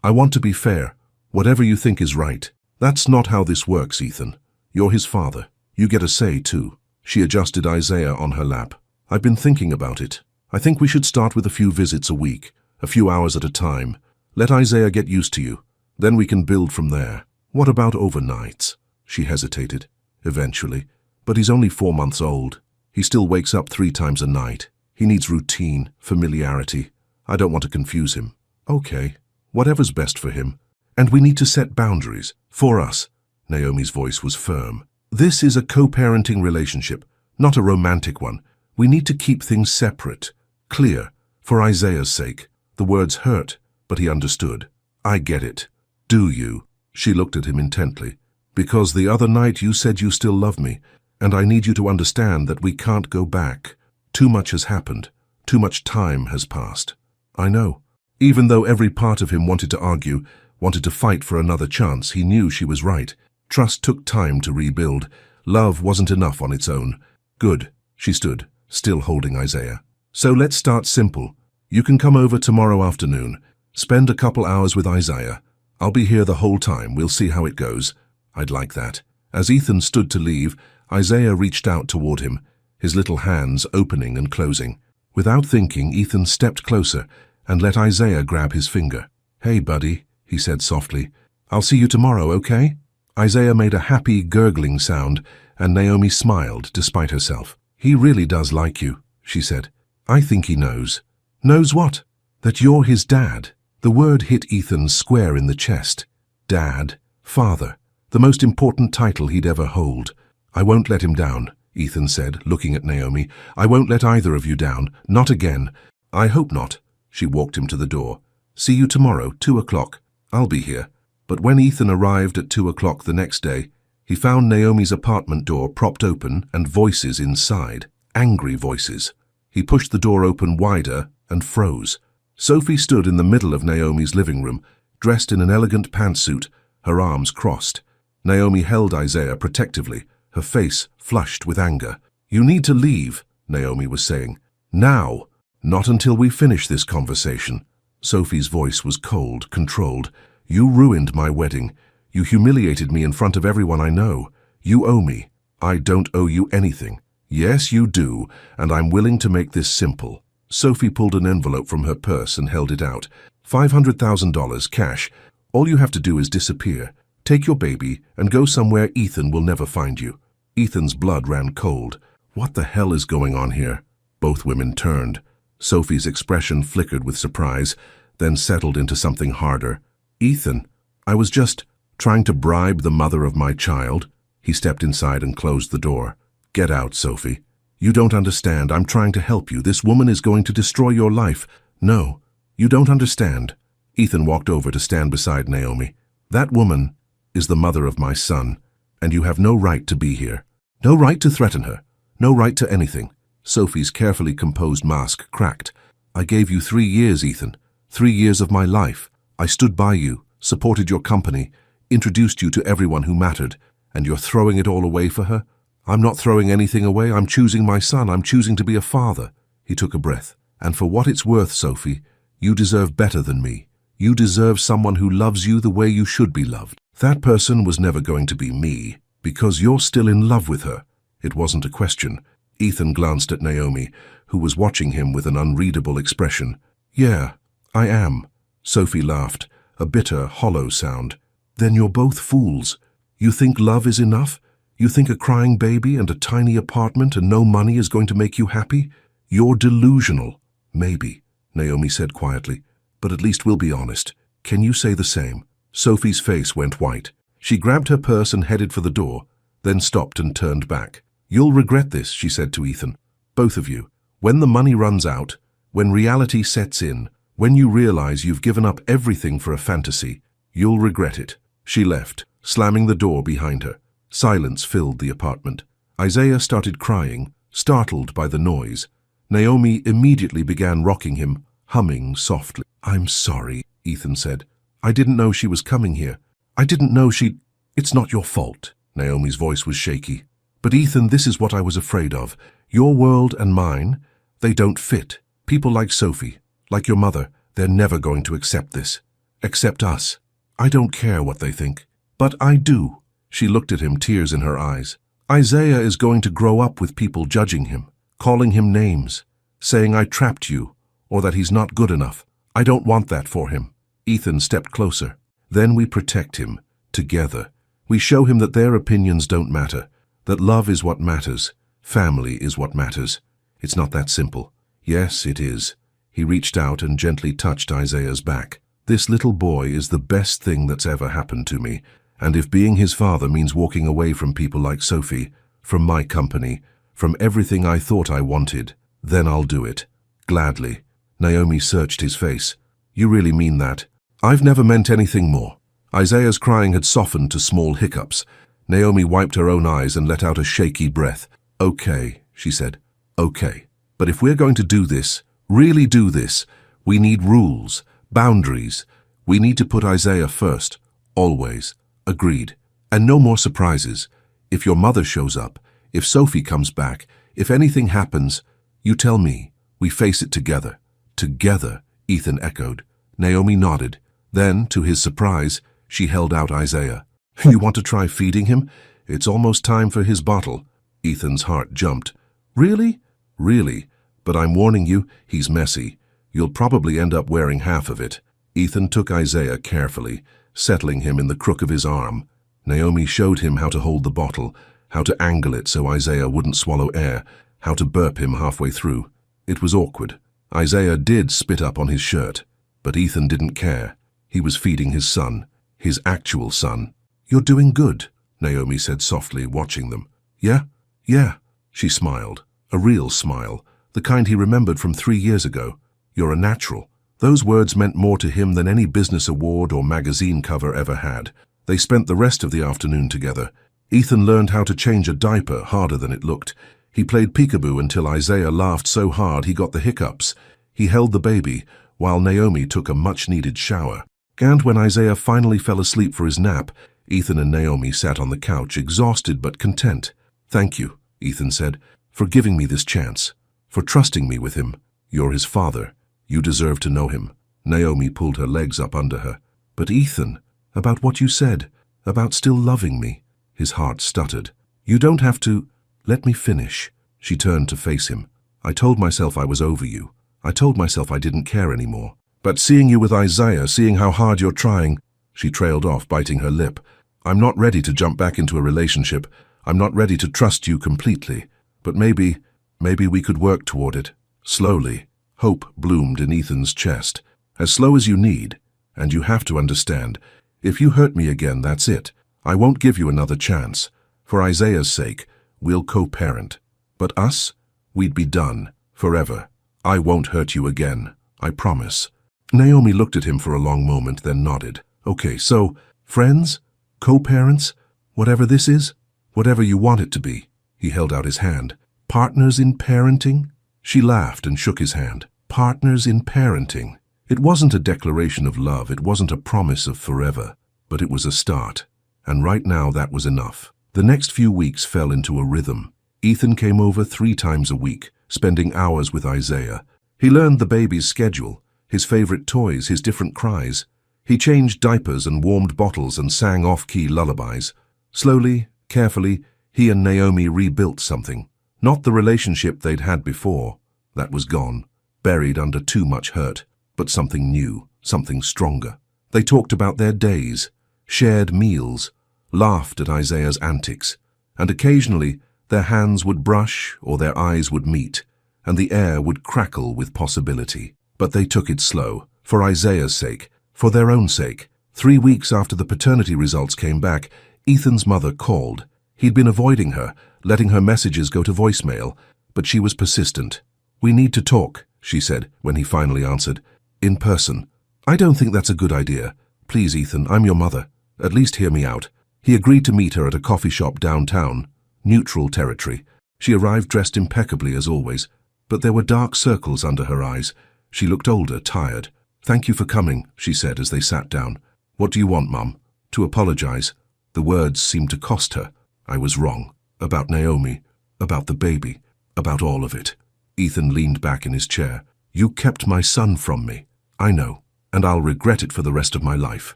I want to be fair. Whatever you think is right. That's not how this works, Ethan. You're his father. You get a say, too." She adjusted Isaiah on her lap. "I've been thinking about it. I think we should start with a few visits a week, a few hours at a time. Let Isaiah get used to you. Then we can build from there. What about overnights?" She hesitated. "Eventually. But he's only 4 months old. He still wakes up 3 times a night. He needs routine, familiarity. I don't want to confuse him." "Okay. Whatever's best for him. And we need to set boundaries. For us." Naomi's voice was firm. "This is a co-parenting relationship, not a romantic one. We need to keep things separate, clear, for Isaiah's sake." The words hurt, but he understood. "I get it. Do you?" She looked at him intently. "Because the other night you said you still love me, and I need you to understand that we can't go back. Too much has happened. Too much time has passed." "I know." Even though every part of him wanted to argue, wanted to fight for another chance, he knew she was right. Trust took time to rebuild. Love wasn't enough on its own. "Good." She stood, still holding Isaiah. "So let's start simple. You can come over tomorrow afternoon. Spend a couple hours with Isaiah. I'll be here the whole time. We'll see how it goes." "I'd like that." As Ethan stood to leave, Isaiah reached out toward him, his little hands opening and closing. Without thinking, Ethan stepped closer and let Isaiah grab his finger. "Hey, buddy," he said softly. "I'll see you tomorrow, okay?" Isaiah made a happy, gurgling sound, and Naomi smiled despite herself. "He really does like you," she said. "I think he knows." "Knows what?" "That you're his dad." The word hit Ethan square in the chest. Dad, father, the most important title he'd ever hold. "I won't let him down. Ethan said, looking at Naomi. I won't let either of you down. Not again. I hope not. She walked him to the door. See you tomorrow, 2 o'clock. I'll be here. But when Ethan arrived at 2 o'clock the next day, he found Naomi's apartment door propped open and voices inside. Angry voices. He pushed the door open wider and froze. Sophie stood in the middle of Naomi's living room, dressed in an elegant pantsuit, her arms crossed. Naomi held Isaiah protectively, her face flushed with anger. You need to leave, Naomi was saying. Now. Not until we finish this conversation. Sophie's voice was cold, controlled. You ruined my wedding. You humiliated me in front of everyone I know. You owe me. I don't owe you anything. Yes, you do, and I'm willing to make this simple. Sophie pulled an envelope from her purse and held it out. $500,000 cash. All you have to do is disappear. Take your baby and go somewhere Ethan will never find you. Ethan's blood ran cold. What the hell is going on here? Both women turned. Sophie's expression flickered with surprise, then settled into something harder. Ethan, I was just trying to bribe the mother of my child. He stepped inside and closed the door. Get out, Sophie. You don't understand. I'm trying to help you. This woman is going to destroy your life. No, you don't understand. Ethan walked over to stand beside Naomi. That woman is the mother of my son, and you have no right to be here. No right to threaten her. No right to anything. Sophie's carefully composed mask cracked. I gave you 3 years, Ethan. 3 years of my life. I stood by you, supported your company, introduced you to everyone who mattered, and you're throwing it all away for her? I'm not throwing anything away. I'm choosing my son. I'm choosing to be a father. He took a breath. And for what it's worth, Sophie, you deserve better than me. You deserve someone who loves you the way you should be loved. That person was never going to be me, because you're still in love with her. It wasn't a question. Ethan glanced at Naomi, who was watching him with an unreadable expression. Yeah, I am. Sophie laughed, a bitter, hollow sound. Then you're both fools. You think love is enough? You think a crying baby and a tiny apartment and no money is going to make you happy? You're delusional. Maybe, Naomi said quietly, but at least we'll be honest. Can you say the same? Sophie's face went white. She grabbed her purse and headed for the door, then stopped and turned back. You'll regret this, she said to Ethan. Both of you. When the money runs out, when reality sets in, when you realize you've given up everything for a fantasy, you'll regret it. She left, slamming the door behind her. Silence filled the apartment. Isaiah started crying, startled by the noise. Naomi immediately began rocking him, humming softly. I'm sorry, Ethan said. I didn't know she was coming here. I didn't know she... It's not your fault. Naomi's voice was shaky. But Ethan, this is what I was afraid of. Your world and mine, they don't fit. People like Sophie, like your mother, they're never going to accept this. Accept us. I don't care what they think. But I do. She looked at him, tears in her eyes. Isaiah is going to grow up with people judging him, calling him names, saying I trapped you, or that he's not good enough. I don't want that for him. Ethan stepped closer. Then we protect him, together. We show him that their opinions don't matter, that love is what matters, family is what matters. It's not that simple. Yes, it is. He reached out and gently touched Isaiah's back. This little boy is the best thing that's ever happened to me, and if being his father means walking away from people like Sophie, from my company, from everything I thought I wanted, then I'll do it. Gladly. Naomi searched his face. You really mean that? I've never meant anything more. Isaiah's crying had softened to small hiccups. Naomi wiped her own eyes and let out a shaky breath. Okay, she said. Okay. But if we're going to do this, really do this, we need rules, boundaries. We need to put Isaiah first. Always. Agreed. And no more surprises. If your mother shows up, if Sophie comes back, if anything happens, you tell me. We face it together. Together, Ethan echoed. Naomi nodded. Then, to his surprise, she held out Isaiah. You want to try feeding him? It's almost time for his bottle. Ethan's heart jumped. Really? Really. But I'm warning you, he's messy. You'll probably end up wearing half of it. Ethan took Isaiah carefully, settling him in the crook of his arm. Naomi showed him how to hold the bottle, how to angle it so Isaiah wouldn't swallow air, how to burp him halfway through. It was awkward. Isaiah did spit up on his shirt, but Ethan didn't care. He was feeding his son, his actual son. You're doing good, Naomi said softly, watching them. Yeah? Yeah. She smiled. A real smile, the kind he remembered from 3 years ago. "You're a natural." Those words meant more to him than any business award or magazine cover ever had. They spent the rest of the afternoon together. Ethan learned how to change a diaper harder than it looked. He played peekaboo until Isaiah laughed so hard he got the hiccups. He held the baby, while Naomi took a much-needed shower. And when Isaiah finally fell asleep for his nap, Ethan and Naomi sat on the couch, exhausted but content. "Thank you," Ethan said, "for giving me this chance, for trusting me with him. You're his father. You deserve to know him." Naomi pulled her legs up under her. "But Ethan, about what you said, about still loving me." His heart stuttered. "You don't have to—" "Let me finish." She turned to face him. "I told myself I was over you. I told myself I didn't care anymore. But seeing you with Isaiah, seeing how hard you're trying—" She trailed off, biting her lip. "I'm not ready to jump back into a relationship. I'm not ready to trust you completely. But maybe we could work toward it." Slowly, hope bloomed in Ethan's chest. "As slow as you need. And you have to understand, if you hurt me again, that's it. I won't give you another chance. For Isaiah's sake, we'll co-parent. But us? We'd be done. Forever. I won't hurt you again. I promise." Naomi looked at him for a long moment, then nodded. "Okay, so, friends? Co-parents? Whatever this is? Whatever you want it to be." He held out his hand. "Partners in parenting?" She laughed and shook his hand. Partners in parenting. It wasn't a declaration of love, it wasn't a promise of forever, but it was a start. And right now that was enough. The next few weeks fell into a rhythm. Ethan came over 3 times a week, spending hours with Isaiah. He learned the baby's schedule, his favorite toys, his different cries. He changed diapers and warmed bottles and sang off-key lullabies. Slowly, carefully, he and Naomi rebuilt something. Not the relationship they'd had before. That was gone, buried under too much hurt. But something new, something stronger. They talked about their days, shared meals, laughed at Isaiah's antics, and occasionally their hands would brush or their eyes would meet, and the air would crackle with possibility. But they took it slow, for Isaiah's sake, for their own sake. 3 weeks after the paternity results came back, Ethan's mother called. He'd been avoiding her, letting her messages go to voicemail, but she was persistent. "We need to talk," she said when he finally answered. "In person." "I don't think that's a good idea. Please, Ethan, I'm your mother. At least hear me out." He agreed to meet her at a coffee shop downtown, neutral territory. She arrived dressed impeccably as always, but there were dark circles under her eyes. She looked older, tired. "Thank you for coming," she said as they sat down. "What do you want, Mum?" To apologize. The words seemed to cost her. "I was wrong. About Naomi. About the baby. About all of it." Ethan leaned back in his chair. "You kept my son from me. I know, and I'll regret it for the rest of my life."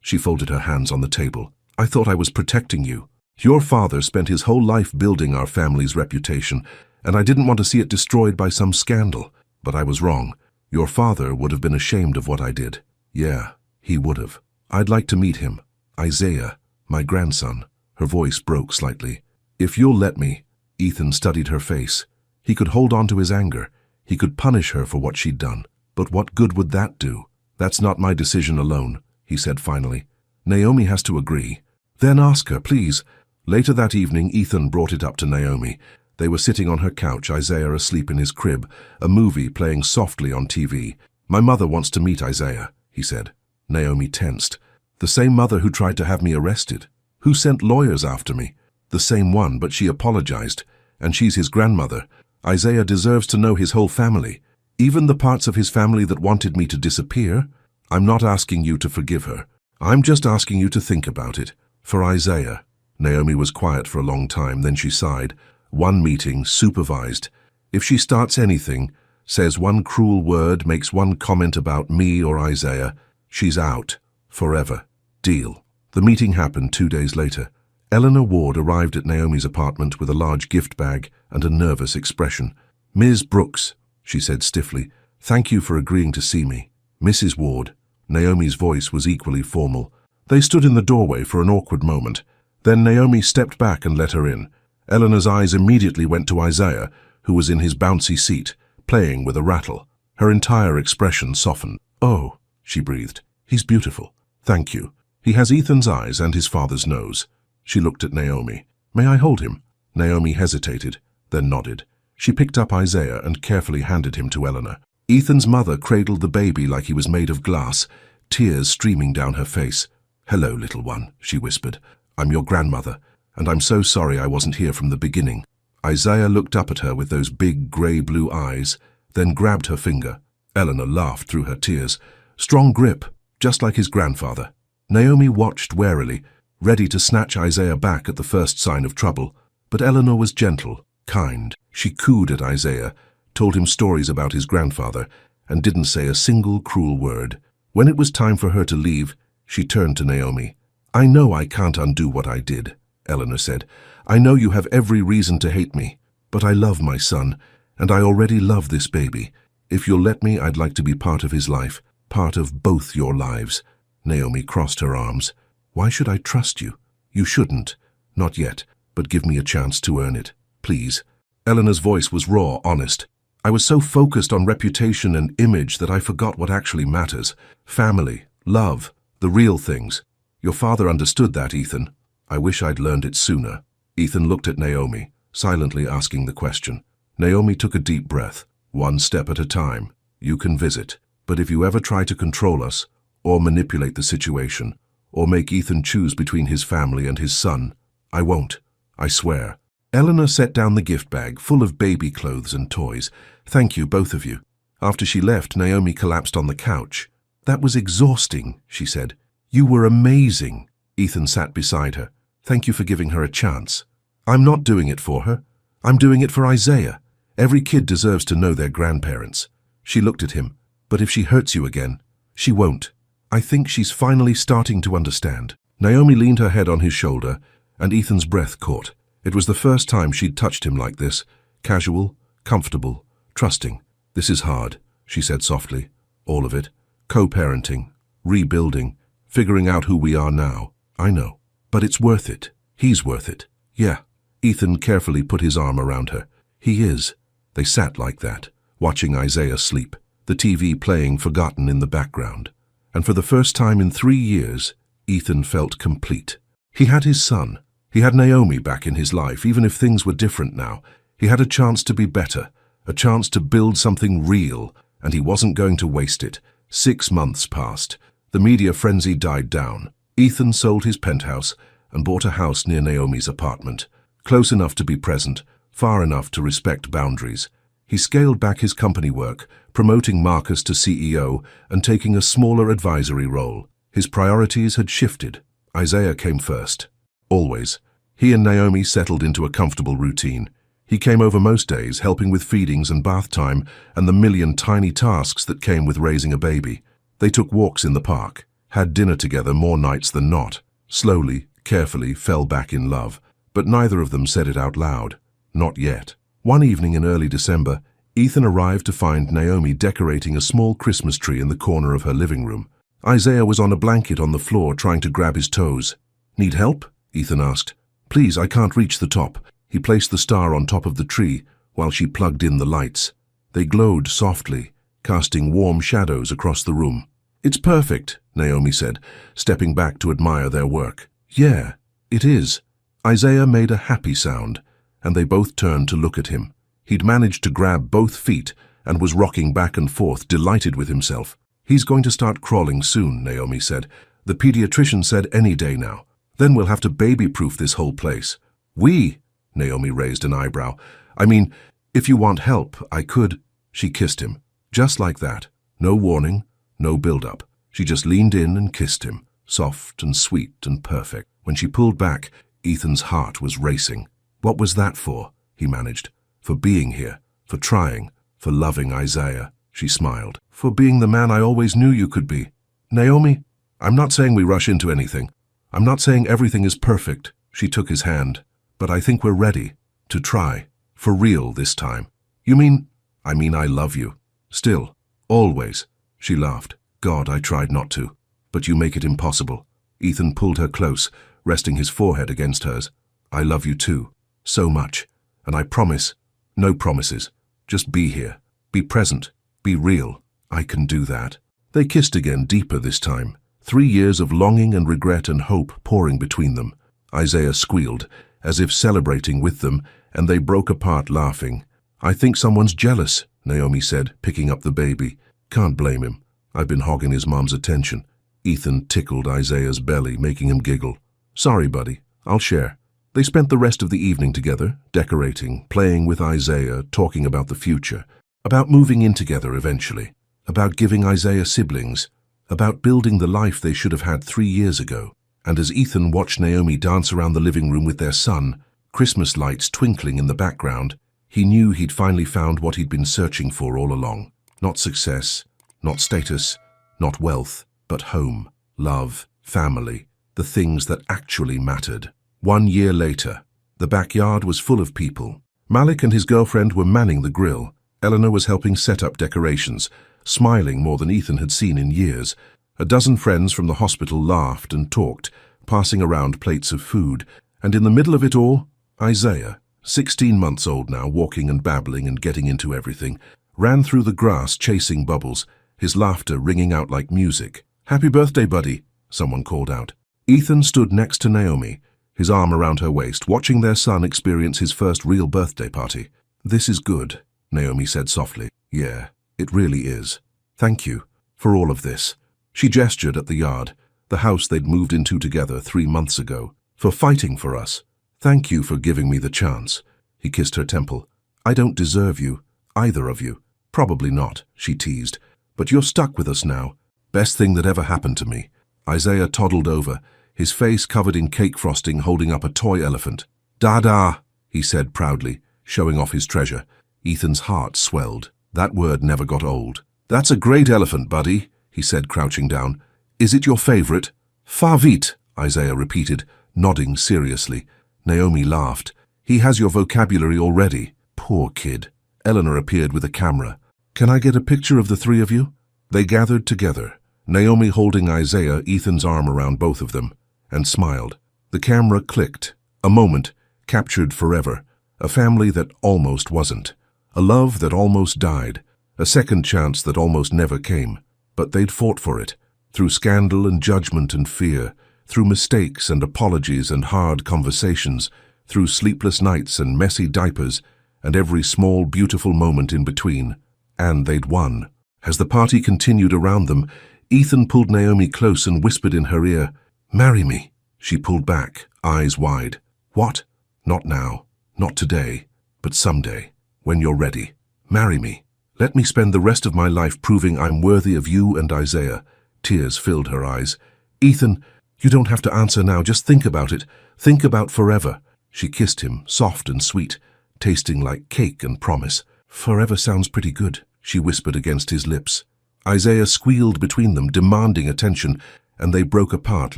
She folded her hands on the table. "I thought I was protecting you. Your father spent his whole life building our family's reputation, and I didn't want to see it destroyed by some scandal. But I was wrong. Your father would have been ashamed of what I did." "Yeah, he would have. I'd like to meet him. Isaiah, my grandson." Her voice broke slightly. "If you'll let me." Ethan studied her face. He could hold on to his anger. He could punish her for what she'd done. But what good would that do? "That's not my decision alone," he said finally. "Naomi has to agree." "Then ask her, please." Later that evening, Ethan brought it up to Naomi. They were sitting on her couch, Isaiah asleep in his crib, a movie playing softly on TV. "My mother wants to meet Isaiah," he said. Naomi tensed. "The same mother who tried to have me arrested? Who sent lawyers after me?" "The same one, but she apologized. And she's his grandmother. Isaiah deserves to know his whole family. Even the parts of his family that wanted me to disappear. I'm not asking you to forgive her. I'm just asking you to think about it. For Isaiah." Naomi was quiet for a long time, then she sighed. "One meeting, supervised. If she starts anything, says one cruel word, makes one comment about me or Isaiah, she's out. Forever. Deal." The meeting happened 2 days later. Eleanor Ward arrived at Naomi's apartment with a large gift bag and a nervous expression. "Ms. Brooks," she said stiffly, "thank you for agreeing to see me." "Mrs. Ward." Naomi's voice was equally formal. They stood in the doorway for an awkward moment. Then Naomi stepped back and let her in. Eleanor's eyes immediately went to Isaiah, who was in his bouncy seat, playing with a rattle. Her entire expression softened. "Oh," she breathed, "he's beautiful. Thank you. He has Ethan's eyes and his father's nose." She looked at Naomi. "May I hold him?" Naomi hesitated. then nodded. She picked up Isaiah and carefully handed him to Eleanor. Ethan's mother cradled the baby like he was made of glass, tears streaming down her face. "Hello, little one," she whispered. "I'm your grandmother, and I'm so sorry I wasn't here from the beginning." Isaiah looked up at her with those big grey-blue eyes, then grabbed her finger. Eleanor laughed through her tears. Strong grip, just like his grandfather. Naomi watched warily, ready to snatch Isaiah back at the first sign of trouble. But Eleanor was gentle, kind. She cooed at Isaiah, told him stories about his grandfather, and didn't say a single cruel word. When it was time for her to leave, she turned to Naomi. "I know I can't undo what I did," Eleanor said. "I know you have every reason to hate me, but I love my son, and I already love this baby. If you'll let me, I'd like to be part of his life, part of both your lives." Naomi crossed her arms. "Why should I trust you? You shouldn't. Not yet, but give me a chance to earn it, please." Eleanor's voice was raw, honest. "I was so focused on reputation and image that I forgot what actually matters. Family, love, the real things. Your father understood that, Ethan. I wish I'd learned it sooner." Ethan looked at Naomi, silently asking the question. Naomi took a deep breath. "One step at a time. You can visit. But if you ever try to control us, or manipulate the situation, or make Ethan choose between his family and his son, I won't. I swear." Eleanor set down the gift bag, full of baby clothes and toys. "Thank you, both of you." After she left, Naomi collapsed on the couch. "That was exhausting," she said. "You were amazing." Ethan sat beside her. "Thank you for giving her a chance." "I'm not doing it for her. I'm doing it for Isaiah. Every kid deserves to know their grandparents." She looked at him. "But if she hurts you again," "She won't. I think she's finally starting to understand." Naomi leaned her head on his shoulder, and Ethan's breath caught. It was the first time she'd touched him like this, casual, comfortable, trusting. "This is hard," she said softly. "All of it. Co-parenting, rebuilding, figuring out who we are now. I know. But it's worth it. He's worth it." "Yeah." Ethan carefully put his arm around her. "He is." They sat like that, watching Isaiah sleep, the TV playing forgotten in the background. And for the first time in 3 years, Ethan felt complete. He had his son. He had Naomi back in his life, even if things were different now. He had a chance to be better, a chance to build something real, and he wasn't going to waste it. 6 months passed. The media frenzy died down. Ethan sold his penthouse and bought a house near Naomi's apartment, close enough to be present, far enough to respect boundaries. He scaled back his company work, promoting Marcus to CEO and taking a smaller advisory role. His priorities had shifted. Isaiah came first. Always. He and Naomi settled into a comfortable routine. He came over most days, helping with feedings and bath time and the million tiny tasks that came with raising a baby. They took walks in the park, had dinner together more nights than not, slowly, carefully fell back in love. But neither of them said it out loud. Not yet. One evening in early December, Ethan arrived to find Naomi decorating a small Christmas tree in the corner of her living room. Isaiah was on a blanket on the floor trying to grab his toes. "Need help?" Ethan asked. "Please, I can't reach the top." He placed the star on top of the tree while she plugged in the lights. They glowed softly, casting warm shadows across the room. "It's perfect," Naomi said, stepping back to admire their work. "Yeah, it is." Isaiah made a happy sound, and they both turned to look at him. He'd managed to grab both feet and was rocking back and forth, delighted with himself. "He's going to start crawling soon," Naomi said. "The pediatrician said any day now. Then we'll have to baby-proof this whole place." "We?" Naomi raised an eyebrow. "I mean, if you want help, I could." She kissed him. Just like that. No warning, no build-up. She just leaned in and kissed him, soft and sweet and perfect. When she pulled back, Ethan's heart was racing. "What was that for?" he managed. "For being here, for trying, for loving Isaiah." She smiled. "For being the man I always knew you could be." "Naomi, I'm not saying we rush into anything. I'm not saying everything is perfect." She took his hand. "But I think we're ready to try, for real this time." "You mean?" "I mean I love you. Still. Always." She laughed. "God, I tried not to. But you make it impossible." Ethan pulled her close, resting his forehead against hers. "I love you too. So much. And I promise, no promises. Just be here. Be present. Be real. I can do that." They kissed again, deeper this time. 3 years of longing and regret and hope pouring between them. Isaiah squealed, as if celebrating with them, and they broke apart laughing. "I think someone's jealous," Naomi said, picking up the baby. "Can't blame him. I've been hogging his mom's attention." Ethan tickled Isaiah's belly, making him giggle. "Sorry, buddy. I'll share." They spent the rest of the evening together, decorating, playing with Isaiah, talking about the future, about moving in together eventually, about giving Isaiah siblings, about building the life they should have had 3 years ago. And as Ethan watched Naomi dance around the living room with their son, Christmas lights twinkling in the background, he knew he'd finally found what he'd been searching for all along. Not success, not status, not wealth, but home, love, family, the things that actually mattered. 1 year later, the backyard was full of people. Malik and his girlfriend were manning the grill. Eleanor was helping set up decorations, smiling more than Ethan had seen in years. A dozen friends from the hospital laughed and talked, passing around plates of food. And in the middle of it all, Isaiah, 16 months old now, walking and babbling and getting into everything, ran through the grass chasing Bubbles, his laughter ringing out like music. "Happy birthday, buddy," someone called out. Ethan stood next to Naomi, his arm around her waist, watching their son experience his first real birthday party. "This is good," Naomi said softly. "Yeah, it really is. Thank you for all of this." She gestured at the yard, the house they'd moved into together 3 months ago. "For fighting for us. Thank you for giving me the chance." He kissed her temple. "I don't deserve you, either of you." "Probably not," she teased. "But you're stuck with us now. Best thing that ever happened to me." Isaiah toddled over, his face covered in cake frosting, holding up a toy elephant. "Dada," he said proudly, showing off his treasure. Ethan's heart swelled. That word never got old. "That's a great elephant, buddy," he said, crouching down. "Is it your favorite?" "Favit," Isaiah repeated, nodding seriously. Naomi laughed. "He has your vocabulary already." Poor kid. Eleanor appeared with a camera. "Can I get a picture of the 3 of you?" They gathered together, Naomi holding Isaiah, Ethan's arm around both of them, and smiled. The camera clicked. A moment, captured forever. A family that almost wasn't. A love that almost died. A second chance that almost never came. But they'd fought for it. Through scandal and judgment and fear. Through mistakes and apologies and hard conversations. Through sleepless nights and messy diapers. And every small, beautiful moment in between. And they'd won. As the party continued around them, Ethan pulled Naomi close and whispered in her ear, "Marry me." She pulled back, eyes wide. "What?" "Not now. Not today. But someday. When you're ready. Marry me. Let me spend the rest of my life proving I'm worthy of you and Isaiah." Tears filled her eyes. "Ethan, you don't have to answer now. Just think about it. Think about forever." She kissed him, soft and sweet, tasting like cake and promise. "Forever sounds pretty good," she whispered against his lips. Isaiah squealed between them, demanding attention, and they broke apart,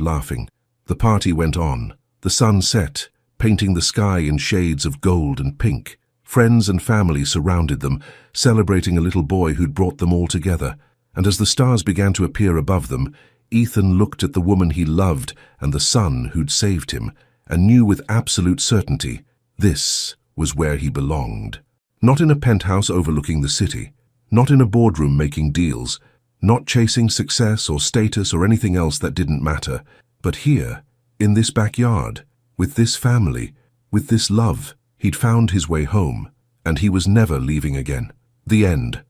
laughing. The party went on. The sun set, painting the sky in shades of gold and pink. Friends and family surrounded them, celebrating a little boy who'd brought them all together. And as the stars began to appear above them, Ethan looked at the woman he loved and the son who'd saved him, and knew with absolute certainty this was where he belonged. Not in a penthouse overlooking the city, not in a boardroom making deals, not chasing success or status or anything else that didn't matter, but here, in this backyard, with this family, with this love. He'd found his way home, and he was never leaving again. The end.